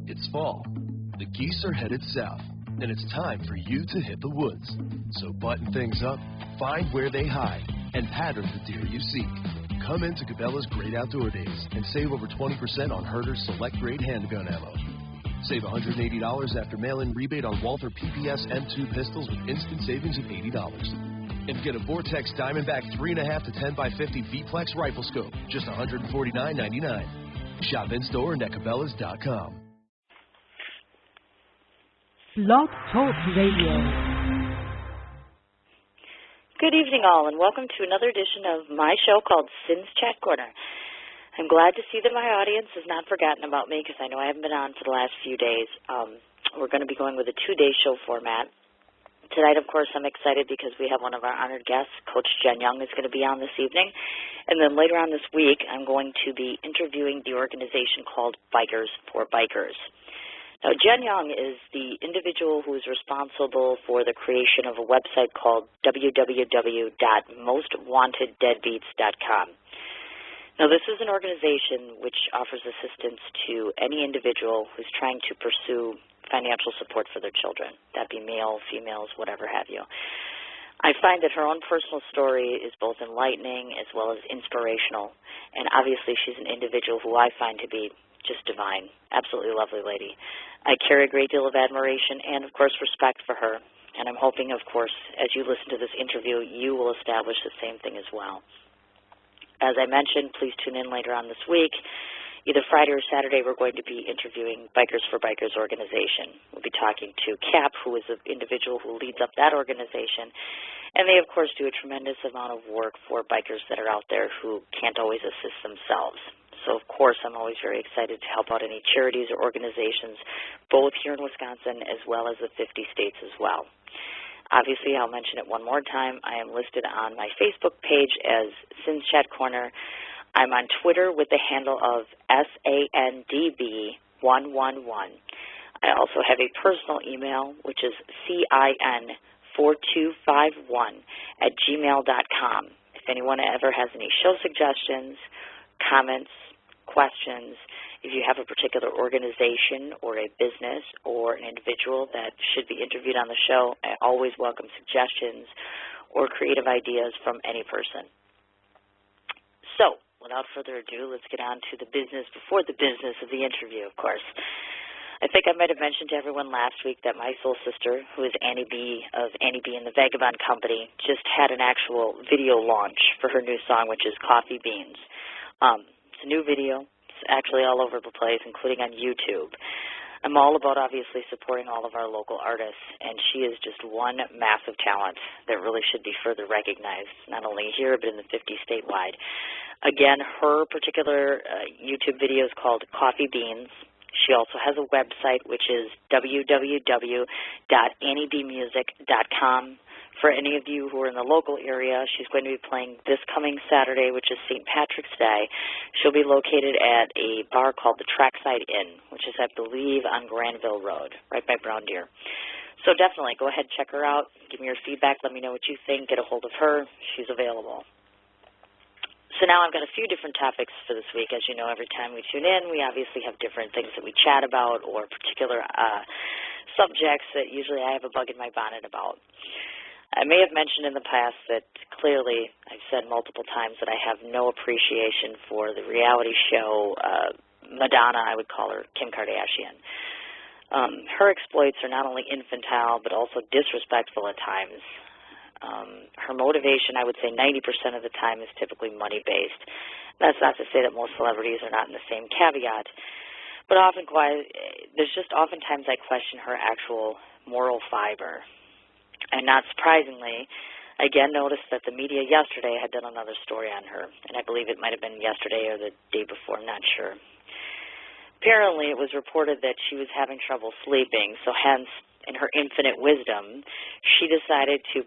It's fall. The geese are headed south, and it's time for you to hit the woods. So button things up, find where they hide, and pattern the deer you seek. Come into Cabela's Great Outdoor Days and save over 20% on Herter's select grade handgun ammo. Save $180 after mail-in rebate on Walther PPS M2 pistols with instant savings of $80. And get a Vortex Diamondback 3.5 to 10 by 50 V-Plex rifle scope, just $149.99. Shop in-store and at Cabela's.com. Blog Talk Radio. Good evening, all, and welcome to another edition of my show called Sin's Chat Corner. I'm glad to see that my audience has not forgotten about me because I know I haven't been on for the last few days. We're going to be going with a two-day show format. Tonight, of course, I'm excited because we have one of our honored guests, Coach Jen Young, is going to be on this evening. And then later on this week, I'm going to be interviewing the organization called Bikers for Bikers. Now, Jen Young is the individual who is responsible for the creation of a website called www.mostwanteddeadbeats.com. Now, this is an organization which offers assistance to any individual who's trying to pursue financial support for their children, that be male, females, whatever have you. I find that her own personal story is both enlightening as well as inspirational, and obviously she's an individual who I find to be just divine, absolutely lovely lady. I carry a great deal of admiration and, of course, respect for her, and I'm hoping, of course, as you listen to this interview, you will establish the same thing as well. As I mentioned, please tune in later on this week. Either Friday or Saturday, we're going to be interviewing Bikers for Bikers organization. We'll be talking to Cap, who is the individual who leads up that organization. And they, of course, do a tremendous amount of work for bikers that are out there who can't always assist themselves. So, of course, I'm always very excited to help out any charities or organizations, both here in Wisconsin as well as the 50 states as well. Obviously, I'll mention it one more time. I am listed on my Facebook page as Sin's Chat Corner. I'm on Twitter with the handle of SANDB111. I also have a personal email, which is CIN4251@gmail.com. If anyone ever has any show suggestions, comments, questions, if you have a particular organization or a business or an individual that should be interviewed on the show, I always welcome suggestions or creative ideas from any person. So, without further ado, let's get on to the business before the business of the interview, of course. I think I might have mentioned to everyone last week that my soul sister, who is Annie B. of Annie B. and the Vagabond Company, just had an actual video launch for her new song, which is Coffee Beans. It's a new video. It's actually all over the place, including on YouTube. I'm all about, obviously, supporting all of our local artists, and she is just one massive talent that really should be further recognized, not only here but in the 50 statewide. Again, her particular YouTube video is called Coffee Beans. She also has a website, which is www.anniebmusic.com. For any of you who are in the local area, she's going to be playing this coming Saturday, which is St. Patrick's Day. She'll be located at a bar called the Trackside Inn, which is, I believe, on Granville Road, right by Brown Deer. So definitely go ahead and check her out. Give me your feedback. Let me know what you think. Get a hold of her. She's available. So now I've got a few different topics for this week. As you know, every time we tune in, we obviously have different things that we chat about or particular subjects that usually I have a bug in my bonnet about. I may have mentioned in the past that clearly I've said multiple times that I have no appreciation for the reality show Madonna, I would call her, Kim Kardashian. Her exploits are not only infantile but also disrespectful at times. Her motivation, I would say 90% of the time, is typically money-based. That's not to say that most celebrities are not in the same caveat, but there's just oftentimes I question her actual moral fiber. And not surprisingly, I again noticed that the media yesterday had done another story on her, and I believe it might have been yesterday or the day before, I'm not sure. Apparently, it was reported that she was having trouble sleeping, so hence, in her infinite wisdom, she decided to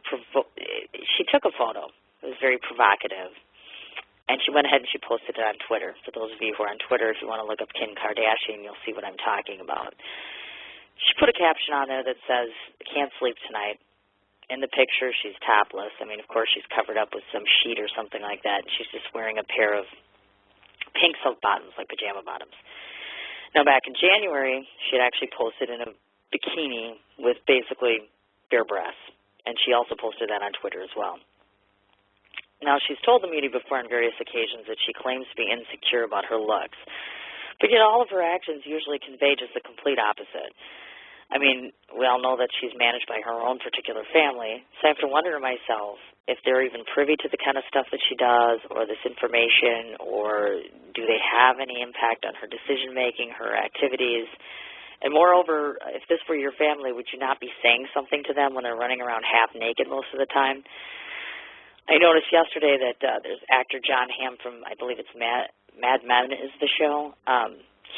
she took a photo. It was very provocative. And she went ahead and she posted it on Twitter. For those of you who are on Twitter, if you want to look up Kim Kardashian, you'll see what I'm talking about. She put a caption on there that says, "Can't sleep tonight." In the picture, she's topless. I mean, of course, she's covered up with some sheet or something like that, and she's just wearing a pair of pink silk bottoms, like pajama bottoms. Now, back in January, she had actually posted in a bikini with basically bare breasts, and she also posted that on Twitter as well. Now, she's told the media before on various occasions that she claims to be insecure about her looks, but yet all of her actions usually convey just the complete opposite. I mean, we all know that she's managed by her own particular family, so I have to wonder to myself if they're even privy to the kind of stuff that she does or this information, or do they have any impact on her decision-making, her activities? And moreover, if this were your family, would you not be saying something to them when they're running around half naked most of the time? I noticed yesterday that there's actor John Hamm from, I believe it's Mad Men is the show.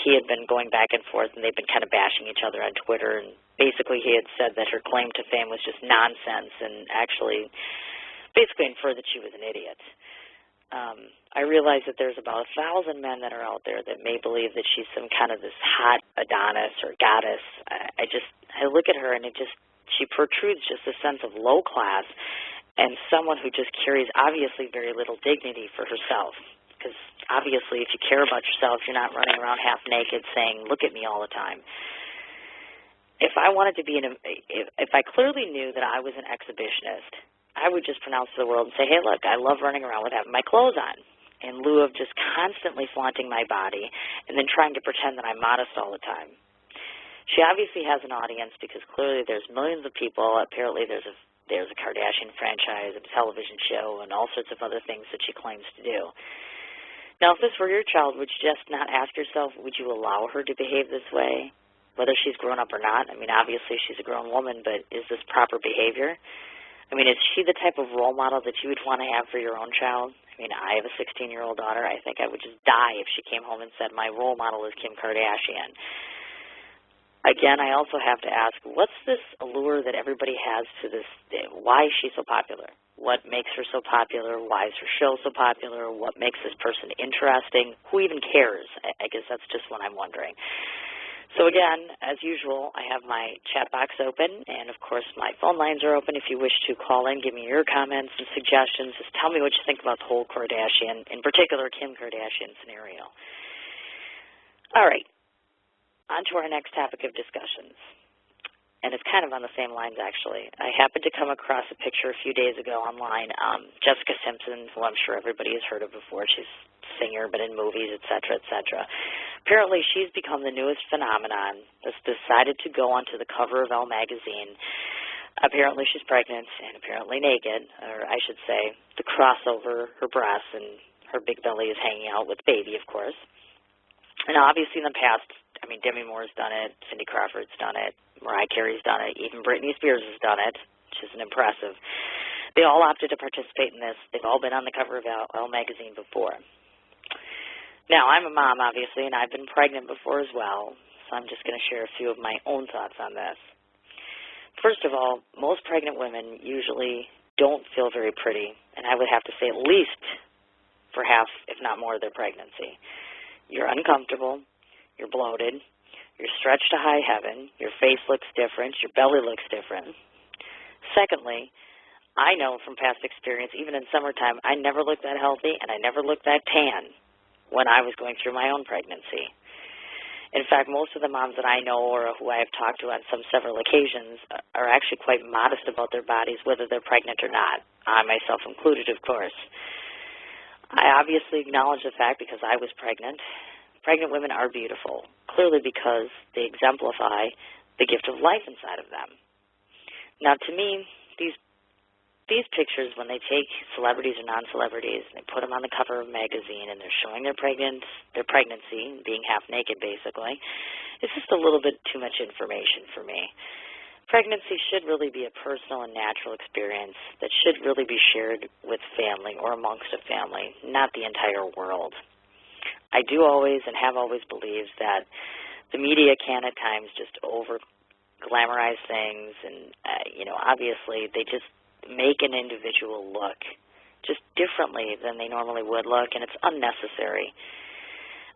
He had been going back and forth, and they've been kind of bashing each other on Twitter. And basically he had said that her claim to fame was just nonsense and actually basically inferred that she was an idiot. I realize that there's about 1,000 men that are out there that may believe that she's some kind of this hot Adonis or goddess. I look at her, and she protrudes just a sense of low class and someone who just carries obviously very little dignity for herself. Because obviously if you care about yourself, you're not running around half naked saying, look at me all the time. If I wanted to be if I clearly knew that I was an exhibitionist, I would just pronounce to the world and say, hey, look, I love running around with having my clothes on, in lieu of just constantly flaunting my body and then trying to pretend that I'm modest all the time. She obviously has an audience because clearly there's millions of people. Apparently there's a Kardashian franchise, a television show, and all sorts of other things that she claims to do. Now, if this were your child, would you just not ask yourself, would you allow her to behave this way, whether she's grown up or not? I mean, obviously she's a grown woman, but is this proper behavior? I mean, is she the type of role model that you would want to have for your own child? I mean, I have a 16-year-old daughter. I think I would just die if she came home and said, my role model is Kim Kardashian. Again, I also have to ask, what's this allure that everybody has to this? Why is she so popular? What makes her so popular? Why is her show so popular? What makes this person interesting? Who even cares? I guess that's just what I'm wondering. So again, as usual, I have my chat box open, and of course my phone lines are open if you wish to call in, give me your comments and suggestions. Just tell me what you think about the whole Kardashian, in particular Kim Kardashian scenario. All right. On to our next topic of discussions, and it's kind of on the same lines, actually. I happened to come across a picture a few days ago online. Jessica Simpson, who I'm sure everybody has heard of before. She's a singer, but in movies, et cetera, et cetera. Apparently, she's become the newest phenomenon that's decided to go onto the cover of Elle magazine. Apparently, she's pregnant and apparently naked, or I should say, the crossover, her breasts, and her big belly is hanging out with baby, of course. And obviously in the past, I mean, Demi Moore's done it, Cindy Crawford's done it, Mariah Carey's done it, even Britney Spears has done it, which is impressive. They all opted to participate in this. They've all been on the cover of Elle magazine before. Now, I'm a mom, obviously, and I've been pregnant before as well, so I'm just going to share a few of my own thoughts on this. First of all, most pregnant women usually don't feel very pretty, and I would have to say at least for half, if not more, of their pregnancy. You're uncomfortable. You're bloated, you're stretched to high heaven, your face looks different, your belly looks different. Secondly, I know from past experience, even in summertime, I never looked that healthy and I never looked that tan when I was going through my own pregnancy. In fact, most of the moms that I know or who I have talked to on several occasions are actually quite modest about their bodies, whether they're pregnant or not. I myself included, of course. I obviously acknowledge the fact because I was pregnant. Pregnant women are beautiful, clearly because they exemplify the gift of life inside of them. Now, to me, these pictures, when they take celebrities or non-celebrities, they put them on the cover of a magazine, and they're showing their pregnancy, being half naked, basically, it's just a little bit too much information for me. Pregnancy should really be a personal and natural experience that should really be shared with family or amongst a family, not the entire world. I do always and have always believed that the media can at times just over-glamorize things and, obviously they just make an individual look just differently than they normally would look, and it's unnecessary.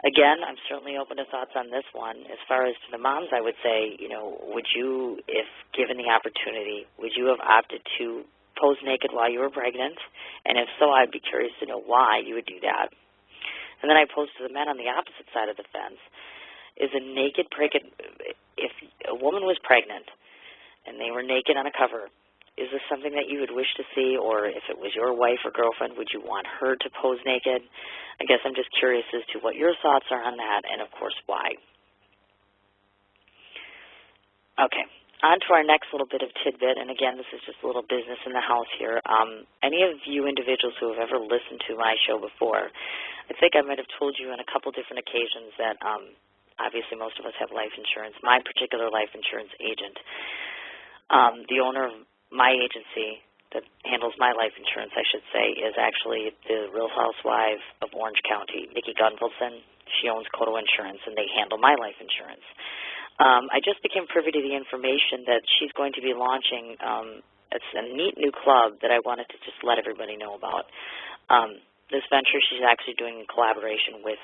Again, I'm certainly open to thoughts on this one. As far as to the moms, I would say, would you, if given the opportunity, would you have opted to pose naked while you were pregnant? And if so, I'd be curious to know why you would do that. And then I pose to the men on the opposite side of the fence. Is a naked pregnant, if a woman was pregnant and they were naked on a cover, is this something that you would wish to see, or if it was your wife or girlfriend, would you want her to pose naked? I guess I'm just curious as to what your thoughts are on that, and of course why. Okay, on to our next little bit of tidbit, and again, this is just a little business in the house here. Any of you individuals who have ever listened to my show before, I think I might have told you on a couple different occasions that obviously most of us have life insurance. My particular life insurance agent, the owner of my agency that handles my life insurance, I should say, is actually the Real Housewife of Orange County, Michi Gunvalson. She owns Coto Insurance, and they handle my life insurance. I just became privy to the information that she's going to be launching. It's a neat new club that I wanted to just let everybody know about. This venture she's actually doing in collaboration with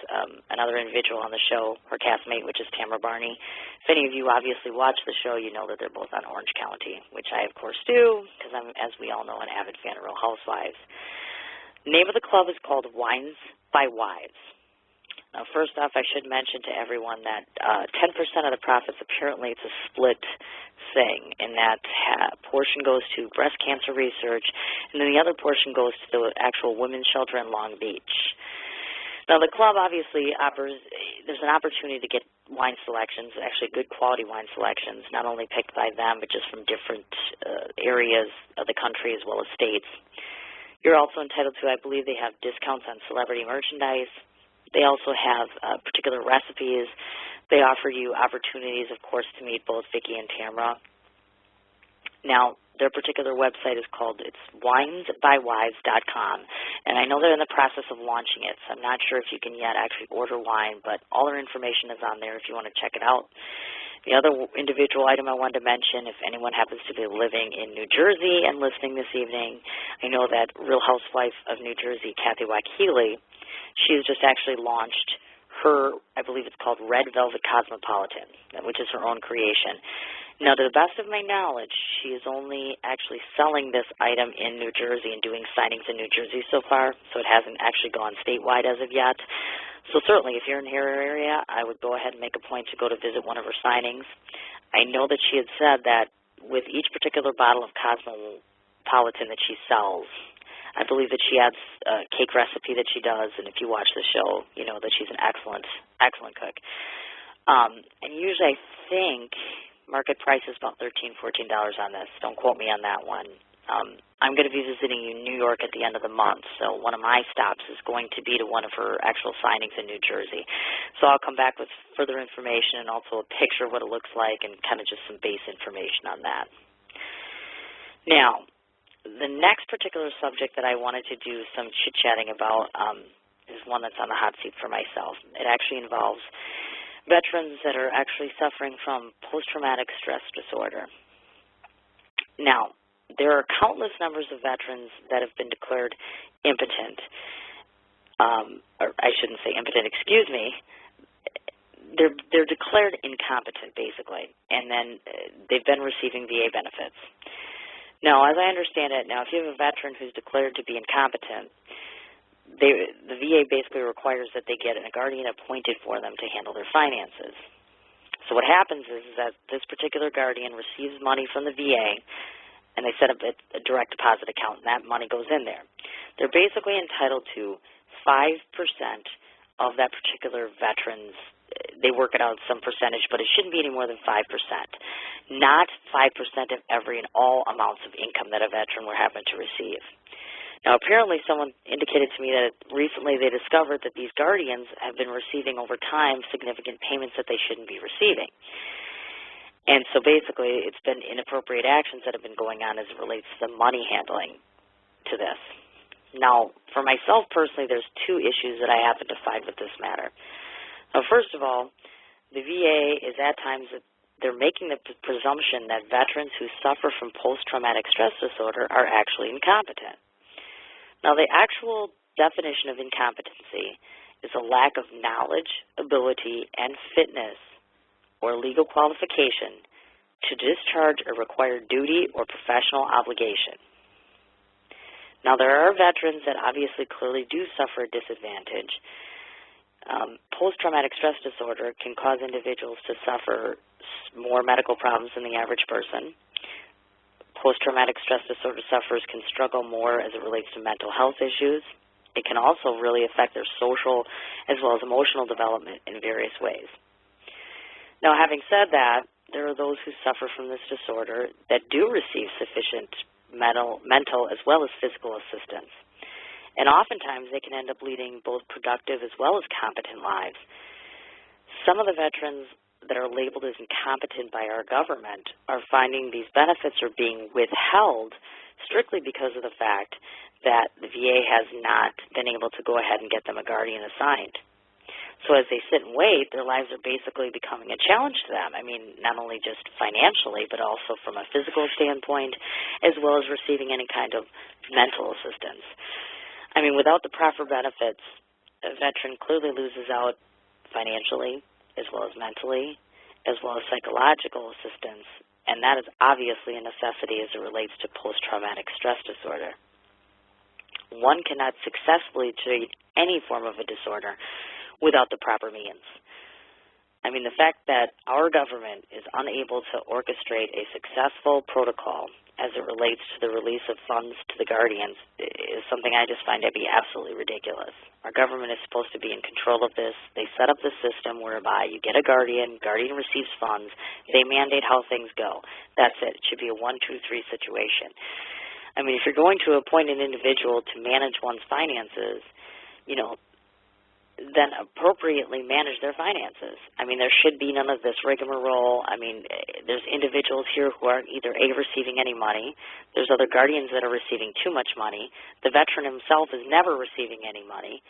another individual on the show, her castmate, which is Tamara Barney. If any of you obviously watch the show, you know that they're both on Orange County, which I, of course, do because I'm, as we all know, an avid fan of Real Housewives. The name of the club is called Wines by Wives. Now, first off, I should mention to everyone that 10% of the profits, apparently it's a split thing, and that portion goes to breast cancer research, and then the other portion goes to the actual women's shelter in Long Beach. Now, the club obviously offers, there's an opportunity to get wine selections, actually good quality wine selections, not only picked by them, but just from different areas of the country as well as states. You're also entitled to, I believe they have discounts on celebrity merchandise. They also have particular recipes. They offer you opportunities, of course, to meet both Vicki and Tamara. Now, their particular website is called, it's winesbywives.com, and I know they're in the process of launching it, so I'm not sure if you can yet actually order wine, but all their information is on there if you want to check it out. The other individual item I wanted to mention, if anyone happens to be living in New Jersey and listening this evening, I know that Real Housewife of New Jersey, Kathy Wakili, she has just actually launched her, I believe it's called Red Velvet Cosmopolitan, which is her own creation. Now, to the best of my knowledge, she is only actually selling this item in New Jersey and doing signings in New Jersey so far, so it hasn't actually gone statewide as of yet. So certainly, if you're in her area, I would go ahead and make a point to go to visit one of her signings. I know that she had said that with each particular bottle of Cosmopolitan that she sells, I believe that she adds a cake recipe that she does, and if you watch the show, you know that she's an excellent, excellent cook. And usually I think market price is about $13, $14 on this. Don't quote me on that one. I'm going to be visiting New York at the end of the month, so one of my stops is going to be to one of her actual signings in New Jersey. So I'll come back with further information and also a picture of what it looks like and kind of just some base information on that. Now, the next particular subject that I wanted to do some chit-chatting about is one that's on the hot seat for myself. It actually involves veterans that are actually suffering from post-traumatic stress disorder. Now, there are countless numbers of veterans that have been declared impotent, or I shouldn't say impotent, excuse me. They're declared incompetent, basically, and then they've been receiving VA benefits. Now, as I understand it, now if you have a veteran who's declared to be incompetent, the VA basically requires that they get a guardian appointed for them to handle their finances. So what happens is that this particular guardian receives money from the VA, and they set up a direct deposit account, and that money goes in there. They're basically entitled to 5% of that particular veteran's. They work it out some percentage, but it shouldn't be any more than 5%. Not 5% of every and all amounts of income that a veteran will happen to receive. Now, apparently someone indicated to me that recently they discovered that these guardians have been receiving over time significant payments that they shouldn't be receiving. And so basically it's been inappropriate actions that have been going on as it relates to the money handling to this. Now, for myself personally, there's two issues that I happen to find with this matter. Now, first of all, the VA is at times that they're making the presumption that veterans who suffer from post-traumatic stress disorder are actually incompetent. Now, the actual definition of incompetency is a lack of knowledge, ability, and fitness or legal qualification to discharge a required duty or professional obligation. Now, there are veterans that obviously clearly do suffer a disadvantage. Post-traumatic stress disorder can cause individuals to suffer more medical problems than the average person. Post-traumatic stress disorder sufferers can struggle more as it relates to mental health issues. It can also really affect their social as well as emotional development in various ways. Now, having said that, there are those who suffer from this disorder that do receive sufficient mental as well as physical assistance. And oftentimes they can end up leading both productive as well as competent lives. Some of the veterans that are labeled as incompetent by our government are finding these benefits are being withheld strictly because of the fact that the VA has not been able to go ahead and get them a guardian assigned. So as they sit and wait, their lives are basically becoming a challenge to them. I mean, not only just financially, but also from a physical standpoint, as well as receiving any kind of mental assistance. I mean, without the proper benefits, a veteran clearly loses out financially, as well as mentally, as well as psychological assistance, and that is obviously a necessity as it relates to post-traumatic stress disorder. One cannot successfully treat any form of a disorder without the proper means. I mean, the fact that our government is unable to orchestrate a successful protocol as it relates to the release of funds to the guardians is something I just find to be absolutely ridiculous. Our government is supposed to be in control of this. They set up the system whereby you get a guardian receives funds, they mandate how things go. That's it. It should be a 1, 2, 3 situation. I mean, if you're going to appoint an individual to manage one's finances, then appropriately manage their finances. I mean, there should be none of this rigmarole. I mean, there's individuals here who aren't either A, receiving any money. There's other guardians that are receiving too much money. The veteran himself is never receiving any money.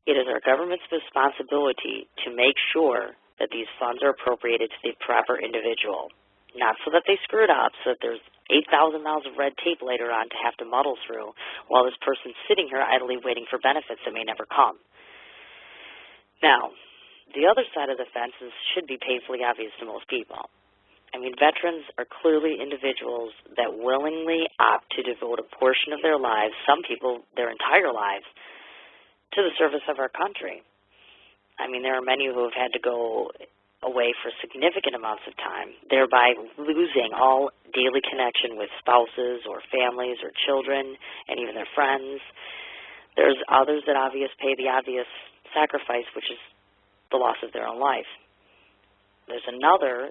It is our government's responsibility to make sure that these funds are appropriated to the proper individual, not so that they screw it up, so that there's 8,000 miles of red tape later on to have to muddle through while this person's sitting here idly waiting for benefits that may never come. Now, the other side of the fence should be painfully obvious to most people. I mean, veterans are clearly individuals that willingly opt to devote a portion of their lives, some people their entire lives, to the service of our country. I mean, there are many who have had to go away for significant amounts of time, thereby losing all daily connection with spouses or families or children and even their friends. There's others that pay the obvious sacrifice, which is the loss of their own life. There's another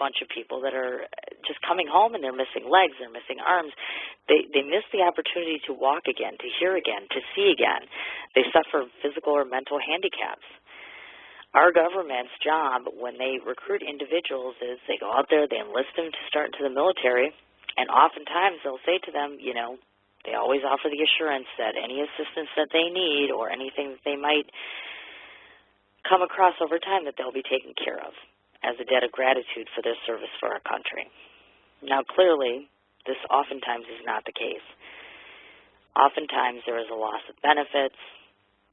bunch of people that are just coming home and they're missing legs, they're missing arms. They miss the opportunity to walk again, to hear again, to see again. They suffer physical or mental handicaps. Our government's job when they recruit individuals is they go out there, they enlist them to start into the military, and oftentimes they'll say to them, they always offer the assurance that any assistance that they need or anything that they might come across over time that they'll be taken care of as a debt of gratitude for their service for our country. Now, clearly, this oftentimes is not the case. Oftentimes there is a loss of benefits,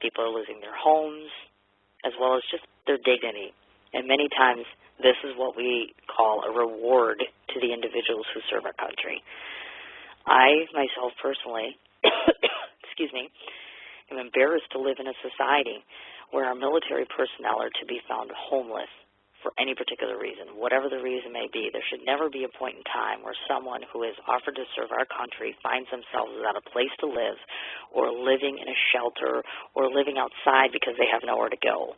people are losing their homes, as well as just their dignity. And many times this is what we call a reward to the individuals who serve our country. I, myself personally, am embarrassed to live in a society where our military personnel are to be found homeless for any particular reason, whatever the reason may be. There should never be a point in time where someone who is offered to serve our country finds themselves without a place to live or living in a shelter or living outside because they have nowhere to go.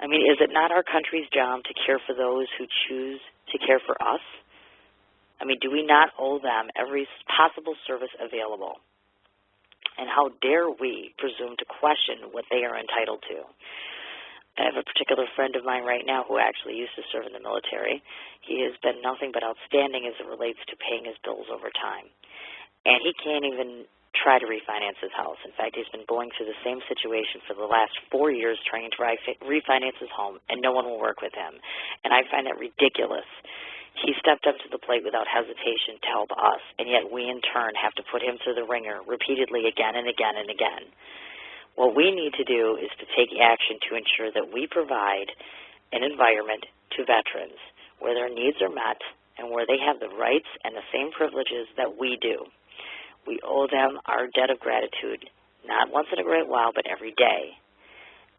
I mean, is it not our country's job to care for those who choose to care for us? I mean, do we not owe them every possible service available? And how dare we presume to question what they are entitled to? I have a particular friend of mine right now who actually used to serve in the military. He has been nothing but outstanding as it relates to paying his bills over time. And he can't even try to refinance his house. In fact, he's been going through the same situation for the last 4 years trying to refinance his home, and no one will work with him. And I find that ridiculous. He stepped up to the plate without hesitation to help us, and yet we in turn have to put him through the ringer repeatedly again and again and again. What we need to do is to take action to ensure that we provide an environment to veterans where their needs are met and where they have the rights and the same privileges that we do. We owe them our debt of gratitude, not once in a great while, but every day.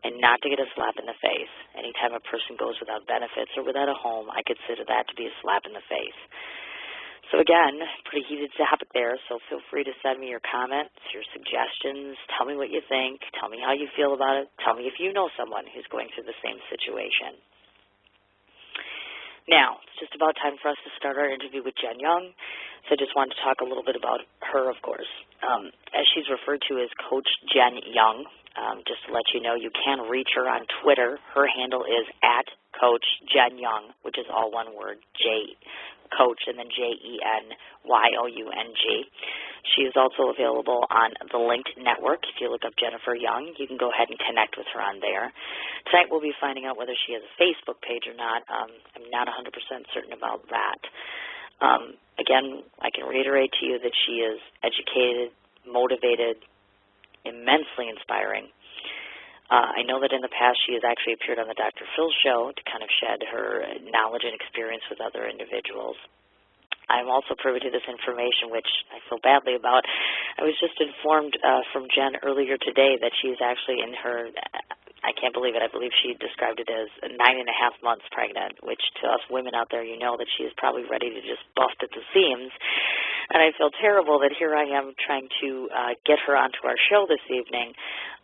and not to get a slap in the face. Anytime a person goes without benefits or without a home, I consider that to be a slap in the face. So again, pretty heated topic there, so feel free to send me your comments, your suggestions. Tell me what you think. Tell me how you feel about it. Tell me if you know someone who's going through the same situation. Now, it's just about time for us to start our interview with Jen Young, so I just wanted to talk a little bit about her, of course. As she's referred to as Coach Jen Young, just to let you know, you can reach her on Twitter. Her handle is @Coach Jen Young, which is all one word, Coach, and then JENYOUNG. She is also available on the Linked Network. If you look up Jennifer Young, you can go ahead and connect with her on there. Tonight we'll be finding out whether she has a Facebook page or not. I'm not 100% certain about that. Again, I can reiterate to you that she is educated, motivated, immensely inspiring. I know that in the past she has actually appeared on the Dr. Phil show to kind of shed her knowledge and experience with other individuals. I'm also privy to this information, which I feel badly about. I was just informed from Jen earlier today that she is actually in her, I can't believe it, I believe she described it as 9.5 months pregnant, which to us women out there, you know that she is probably ready to just bust at the seams. And I feel terrible that here I am trying to get her onto our show this evening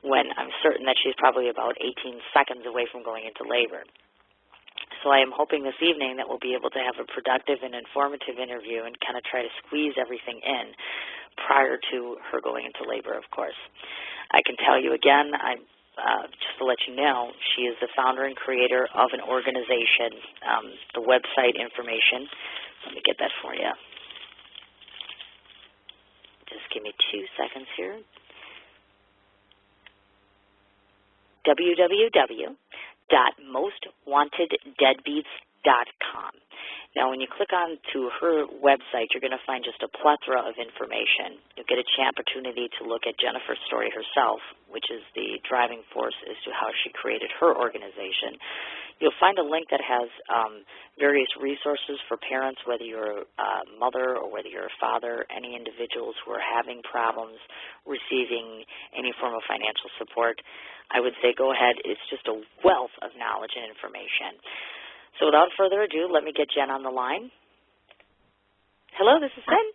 when I'm certain that she's probably about 18 seconds away from going into labor. So I am hoping this evening that we'll be able to have a productive and informative interview and kind of try to squeeze everything in prior to her going into labor, of course. I can tell you again, just to let you know, she is the founder and creator of an organization. The website information, let me get that for you. Just give me 2 seconds here. www.mostwanteddeadbeats.com. Now, when you click on to her website, you're going to find just a plethora of information. You'll get a opportunity to look at Jennifer's story herself, which is the driving force as to how she created her organization. You'll find a link that has various resources for parents, whether you're a mother or whether you're a father, any individuals who are having problems receiving any form of financial support. I would say go ahead. It's just a wealth of knowledge and information. So without further ado, let me get Jen on the line. Hello, this is Jen.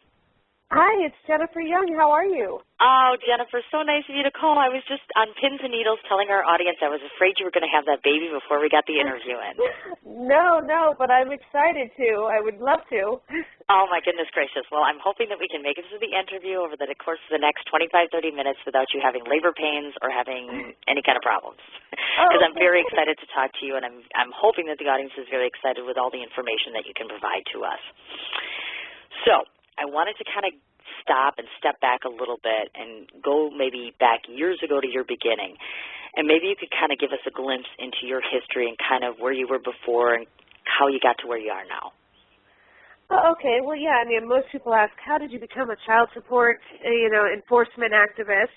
Hi, it's Jennifer Young. How are you? Oh, Jennifer, so nice of you to call. I was just on pins and needles telling our audience I was afraid you were going to have that baby before we got the interview in. No, but I'm excited to. I would love to. Oh, my goodness gracious. Well, I'm hoping that we can make it through the interview over the course of the next 25, 30 minutes without you having labor pains or having any kind of problems. Because I'm very excited to talk to you, and I'm hoping that the audience is very excited with all the information that you can provide to us. So I wanted to kind of stop and step back a little bit and go maybe back years ago to your beginning. And maybe you could kind of give us a glimpse into your history and kind of where you were before and how you got to where you are now. Okay, well, yeah, I mean, most people ask, how did you become a child support, enforcement activist?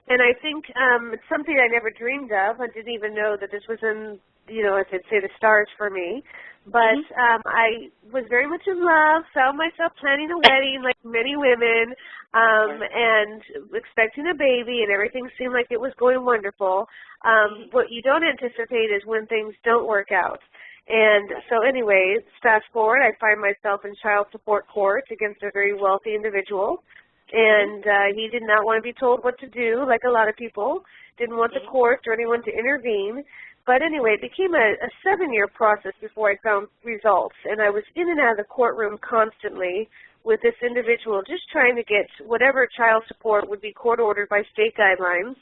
And I think it's something I never dreamed of. I didn't even know that this was in, as I'd say, the stars for me. But I was very much in love, found myself planning a wedding like many women, and expecting a baby, and everything seemed like it was going wonderful. What you don't anticipate is when things don't work out. And so anyway, fast forward, I find myself in child support court against a very wealthy individual. And he did not want to be told what to do, like a lot of people. Didn't want the court or anyone to intervene. But anyway, it became a 7-year process before I found results. And I was in and out of the courtroom constantly with this individual just trying to get whatever child support would be court-ordered by state guidelines.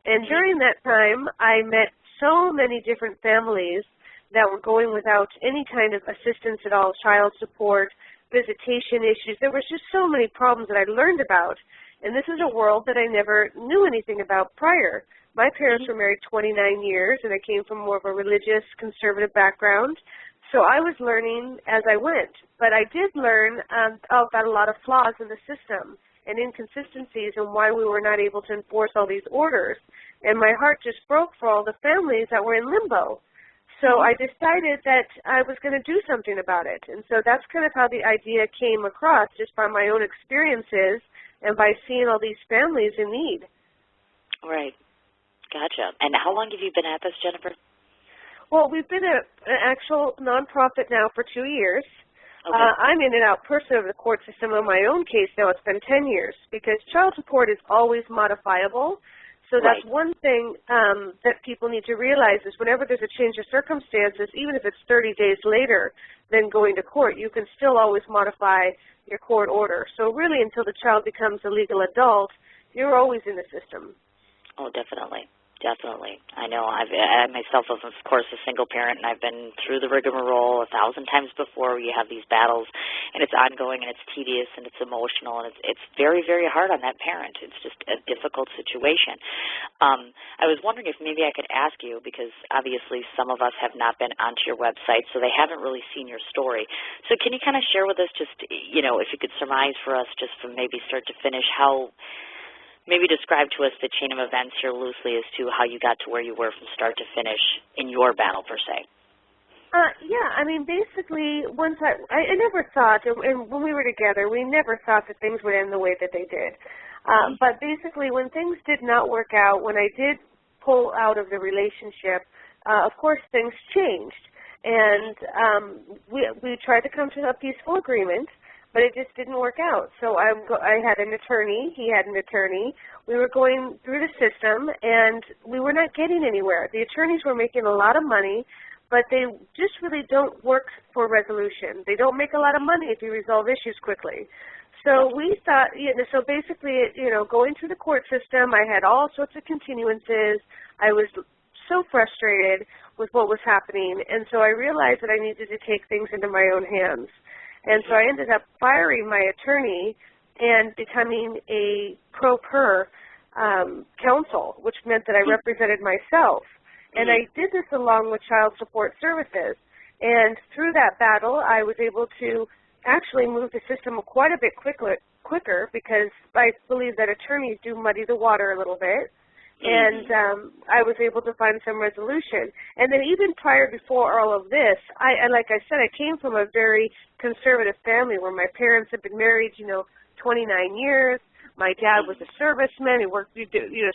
And during that time, I met so many different families that were going without any kind of assistance at all, child support, visitation issues. There was just so many problems that I learned about. And this is a world that I never knew anything about prior. My parents were married 29 years, and I came from more of a religious, conservative background. So I was learning as I went. But I did learn about a lot of flaws in the system and inconsistencies and why we were not able to enforce all these orders. And my heart just broke for all the families that were in limbo. So I decided that I was going to do something about it. And so that's kind of how the idea came across, just by my own experiences and by seeing all these families in need. Right. Gotcha. And how long have you been at this, Jennifer? Well, we've been an actual nonprofit now for 2 years. Okay. I'm in and out person of the court system on my own case now. It's been 10 years because child support is always modifiable. So that's one thing that people need to realize is whenever there's a change of circumstances, even if it's 30 days later than going to court, you can still always modify your court order. So really until the child becomes a legal adult, you're always in the system. Oh, definitely. Definitely. I know. I myself, of course, a single parent, and I've been through the rigmarole 1,000 times before. You have these battles, and it's ongoing, and it's tedious, and it's emotional, and it's very, very hard on that parent. It's just a difficult situation. I was wondering if maybe I could ask you, because obviously some of us have not been onto your website, so they haven't really seen your story. So can you kind of share with us just, if you could surmise for us just from maybe start to finish how maybe describe to us the chain of events here loosely as to how you got to where you were from start to finish in your battle, per se. Yeah, I mean, basically, once I never thought, and when we were together, we never thought that things would end the way that they did. But basically, when things did not work out, when I did pull out of the relationship, of course, things changed. And we tried to come to a peaceful agreement, but it just didn't work out. So I had an attorney, he had an attorney. We were going through the system, and we were not getting anywhere. The attorneys were making a lot of money, but they just really don't work for resolution. They don't make a lot of money if you resolve issues quickly. So we thought, so basically, going through the court system, I had all sorts of continuances. I was so frustrated with what was happening, and so I realized that I needed to take things into my own hands. And so I ended up firing my attorney and becoming a pro per counsel, which meant that I represented myself. And I did this along with child support services. And through that battle, I was able to actually move the system quite a bit quicker because I believe that attorneys do muddy the water a little bit. And I was able to find some resolution. And then even before all of this, like I said, I came from a very conservative family where my parents had been married, 29 years. My dad was a serviceman. He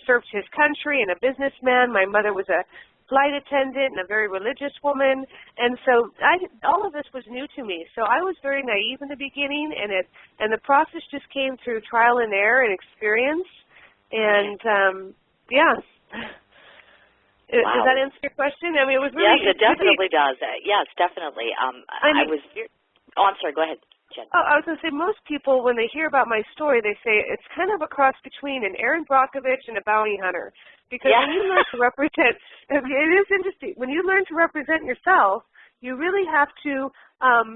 served his country and a businessman. My mother was a flight attendant and a very religious woman. And so all of this was new to me. So I was very naive in the beginning, and the process just came through trial and error and experience. And yeah. Wow. Does that answer your question? I mean, it was really... Yes, it definitely does. Yes, definitely. I'm sorry. Go ahead, Jen. Oh, I was going to say, most people, when they hear about my story, they say it's kind of a cross between an Aaron Brockovich and a bounty hunter. Because when you learn to represent... it is interesting. When you learn to represent yourself, you really have to...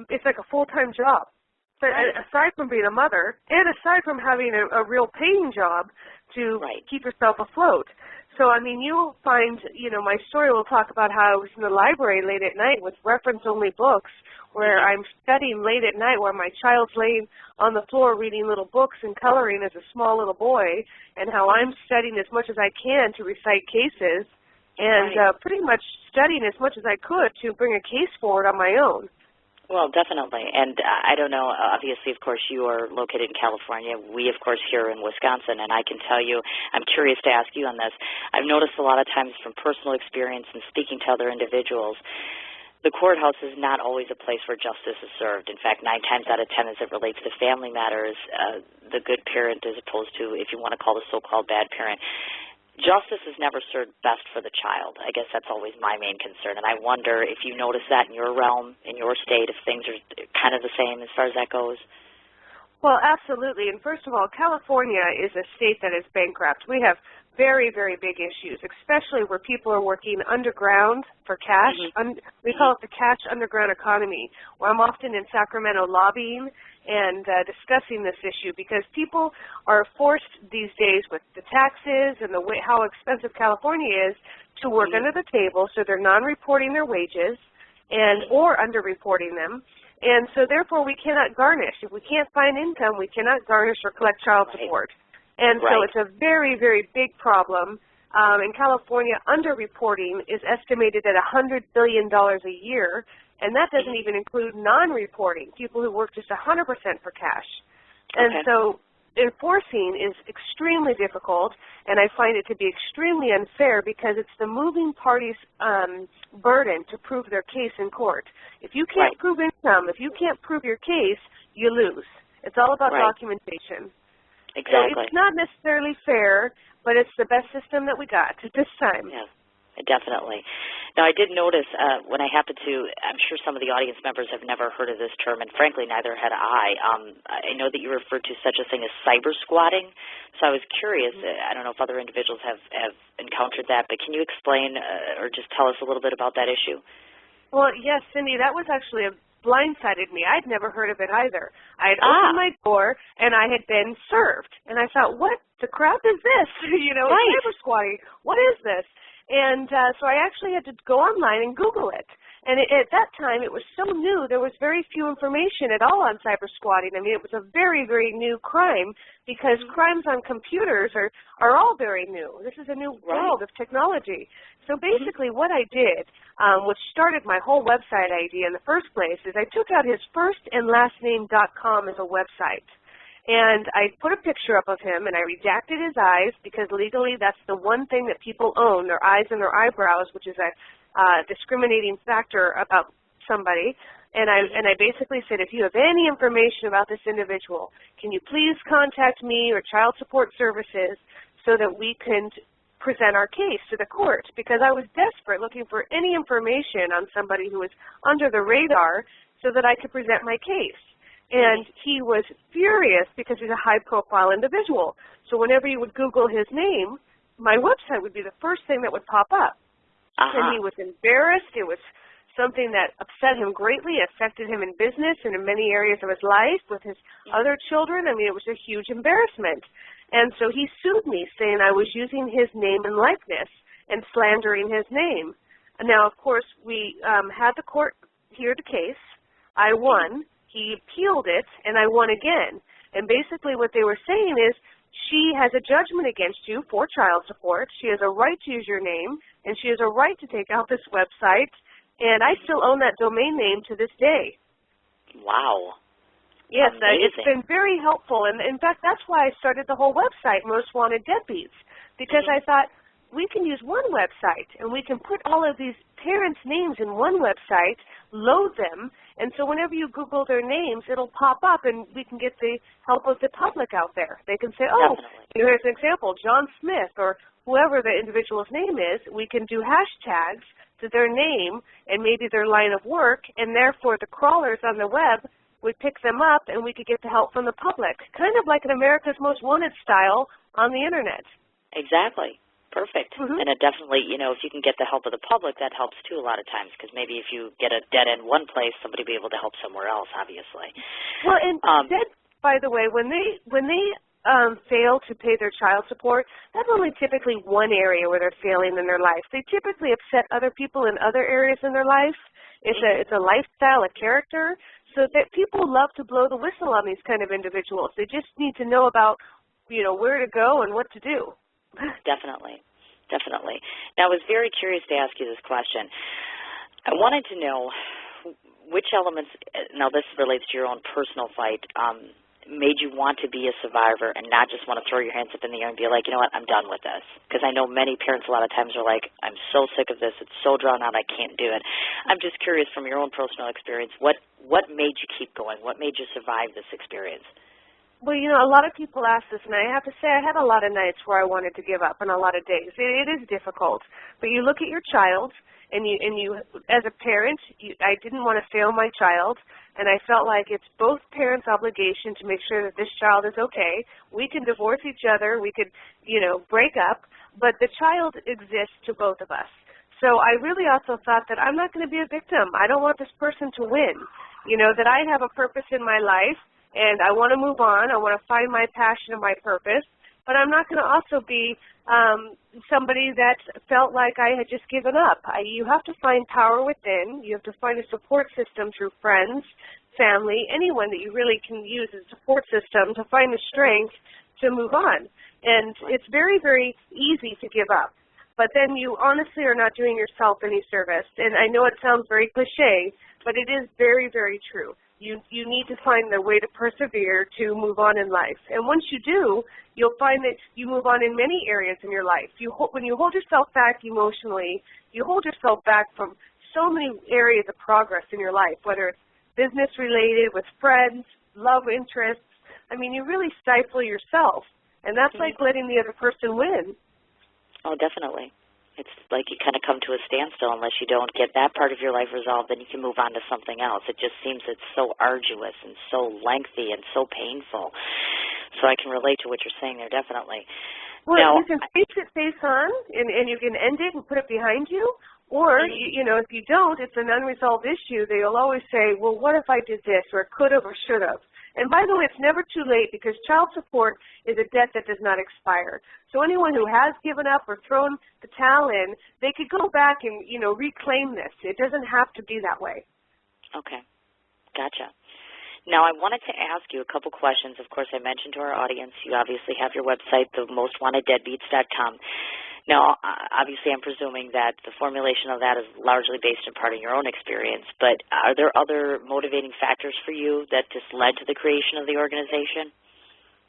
it's like a full-time job. But aside from being a mother, and aside from having a real paying job to keep yourself afloat. So, I mean, you'll find, my story will talk about how I was in the library late at night with reference-only books where I'm studying late at night while my child's laying on the floor reading little books and coloring as a small little boy, and how I'm studying as much as I can to recite cases and pretty much studying as much as I could to bring a case forward on my own. Well, definitely. And I don't know, obviously, of course, you are located in California. We, of course, here in Wisconsin. And I can tell you, I'm curious to ask you on this. I've noticed a lot of times from personal experience and speaking to other individuals, the courthouse is not always a place where justice is served. In fact, 9 times out of 10 as it relates to family matters, the good parent as opposed to, if you want to call the so-called bad parent, justice is never served best for the child. I guess that's always my main concern. And I wonder if you notice that in your realm, in your state, if things are kind of the same as far as that goes. Well, absolutely. And first of all, California is a state that is bankrupt. We have very, very big issues, especially where people are working underground for cash. We call it the cash underground economy, where I'm often in Sacramento lobbying and discussing this issue because people are forced these days with the taxes and the way how expensive California is to work under the table, so they're non-reporting their wages or under-reporting them. And so therefore we cannot garnish. If we can't find income, we cannot garnish or collect child support. And so it's a very, very big problem. In California, under-reporting is estimated at $100 billion a year, and that doesn't even include non-reporting, people who work just 100% for cash. And so enforcing is extremely difficult, and I find it to be extremely unfair because it's the moving party's burden to prove their case in court. If you can't prove income, if you can't prove your case, you lose. It's all about documentation. Exactly. So it's not necessarily fair, but it's the best system that we got at this time. Yeah. Definitely. Now, I did notice when I happened to, I'm sure some of the audience members have never heard of this term, and frankly, neither had I. I know that you referred to such a thing as cyber squatting, so I was curious. I don't know if other individuals have encountered that, but can you explain or just tell us a little bit about that issue? Well, yes, Cindy, that was actually blindsided me. I'd never heard of it either. I had opened my door, and I had been served, and I thought, what the crap is this? Cyber squatting. What is this? And so I actually had to go online and Google it. And at that time, it was so new, there was very few information at all on cyber squatting. I mean, it was a very, very new crime because crimes on computers are all very new. This is a new world of technology. So basically what I did, which started my whole website idea in the first place, is I took out his first and last name.com as a website. And I put a picture up of him, and I redacted his eyes because legally that's the one thing that people own, their eyes and their eyebrows, which is a discriminating factor about somebody. And I basically said, if you have any information about this individual, can you please contact me or Child Support Services so that we can present our case to the court? Because I was desperate looking for any information on somebody who was under the radar so that I could present my case. And he was furious because he's a high-profile individual. So whenever you would Google his name, my website would be the first thing that would pop up. And he was embarrassed. It was something that upset him greatly, affected him in business and in many areas of his life with his other children. I mean, it was a huge embarrassment. And so he sued me, saying I was using his name and likeness and slandering his name. And now, of course, we had the court hear the case. I won. He appealed it, and I won again. And basically what they were saying is she has a judgment against you for child support. She has a right to use your name, and she has a right to take out this website, and I still own that domain name to this day. Wow. Yes, it's been very helpful. And, in fact, that's why I started the whole website, Most Wanted Deadbeats, because I thought we can use one website, and we can put all of these parents' names in one website, load them, and so whenever you Google their names, it'll pop up, and we can get the help of the public out there. They can say, oh, here's an example, John Smith, or whoever the individual's name is. We can do hashtags to their name and maybe their line of work, and therefore the crawlers on the web would pick them up, and we could get the help from the public, kind of like an America's Most Wanted style on the Internet. Exactly. Perfect. And it definitely, if you can get the help of the public, that helps too a lot of times, because maybe if you get a dead end one place, somebody will be able to help somewhere else, obviously. Well, and by the way, when they fail to pay their child support, that's only typically one area where they're failing in their life. They typically upset other people in other areas in their life. It's a lifestyle, a character, so that people love to blow the whistle on these kind of individuals. They just need to know about, where to go and what to do. Definitely. Now, I was very curious to ask you this question. I wanted to know which elements, now this relates to your own personal fight, made you want to be a survivor and not just want to throw your hands up in the air and be like, you know what, I'm done with this. Because I know many parents a lot of times are like, I'm so sick of this, it's so drawn out, I can't do it. I'm just curious from your own personal experience, what made you keep going? What made you survive this experience? Well, a lot of people ask this, and I have to say I had a lot of nights where I wanted to give up and a lot of days. It is difficult. But you look at your child, and you as a parent, I didn't want to fail my child, and I felt like it's both parents' obligation to make sure that this child is okay. We can divorce each other. We could, break up, but the child exists to both of us. So I really also thought that I'm not going to be a victim. I don't want this person to win, that I have a purpose in my life, and I want to move on. I want to find my passion and my purpose. But I'm not going to also be somebody that felt like I had just given up. You have to find power within. You have to find a support system through friends, family, anyone that you really can use as a support system to find the strength to move on. And it's very, very easy to give up. But then you honestly are not doing yourself any service. And I know it sounds very cliche, but it is very, very true. You need to find the way to persevere to move on in life. And once you do, you'll find that you move on in many areas in your life. When you hold yourself back emotionally, you hold yourself back from so many areas of progress in your life, whether it's business-related, with friends, love interests. I mean, you really stifle yourself, and that's like letting the other person win. Oh, definitely. It's like you kind of come to a standstill unless you don't get that part of your life resolved, then you can move on to something else. It just seems it's so arduous and so lengthy and so painful. So I can relate to what you're saying there, definitely. Well, now, you can face it face on, and you can end it and put it behind you, or, you know, if you don't, it's an unresolved issue. They'll always say, well, what if I did this, or could have or should have. And by the way, it's never too late because child support is a debt that does not expire. So anyone who has given up or thrown the towel in, they could go back and, you know, reclaim this. It doesn't have to be that way. Okay. Gotcha. Now, I wanted to ask you a couple questions. Of course, I mentioned to our audience, you obviously have your website, themostwanteddeadbeats.com. Now, obviously, I'm presuming that the formulation of that is largely based in part on your own experience, but are there other motivating factors for you that just led to the creation of the organization?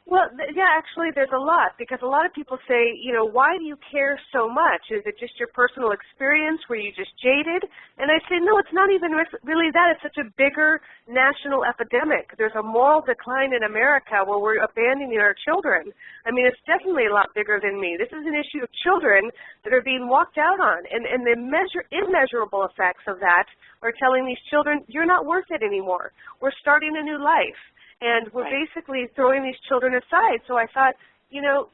Well, yeah, actually there's a lot, because a lot of people say, you know, why do you care so much? Is it just your personal experience? Were you just jaded? And I say, no, it's not even really that. It's such a bigger national epidemic. There's a moral decline in America where we're abandoning our children. I mean, it's definitely a lot bigger than me. This is an issue of children that are being walked out on, and the immeasurable effects of that are telling these children, you're not worth it anymore. We're starting a new life. And we're basically throwing these children aside. So I thought, you know,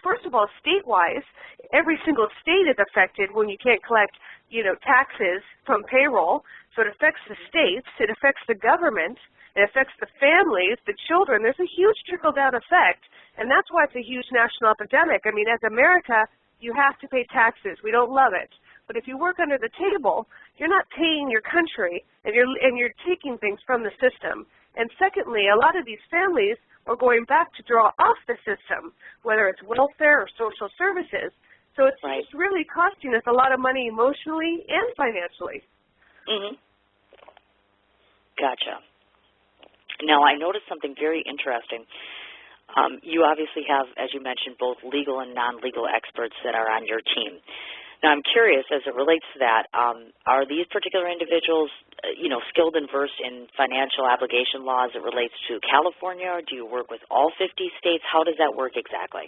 first of all, state-wise, every single state is affected when you can't collect, you know, taxes from payroll. So it affects the states. It affects the government. It affects the families, the children. There's a huge trickle-down effect, and that's why it's a huge national epidemic. I mean, as America, you have to pay taxes. We don't love it. But if you work under the table, you're not paying your country, and you're taking things from the system. And secondly, a lot of these families are going back to draw off the system, whether it's welfare or social services. So it's really costing us a lot of money emotionally and financially. Mm-hmm. Gotcha. Now, I noticed something very interesting. You obviously have, as you mentioned, both legal and non-legal experts that are on your team. Now, I'm curious, as it relates to that, are these particular individuals, you know, skilled and versed in financial obligation law as it relates to California, or do you work with all 50 states? How does that work exactly?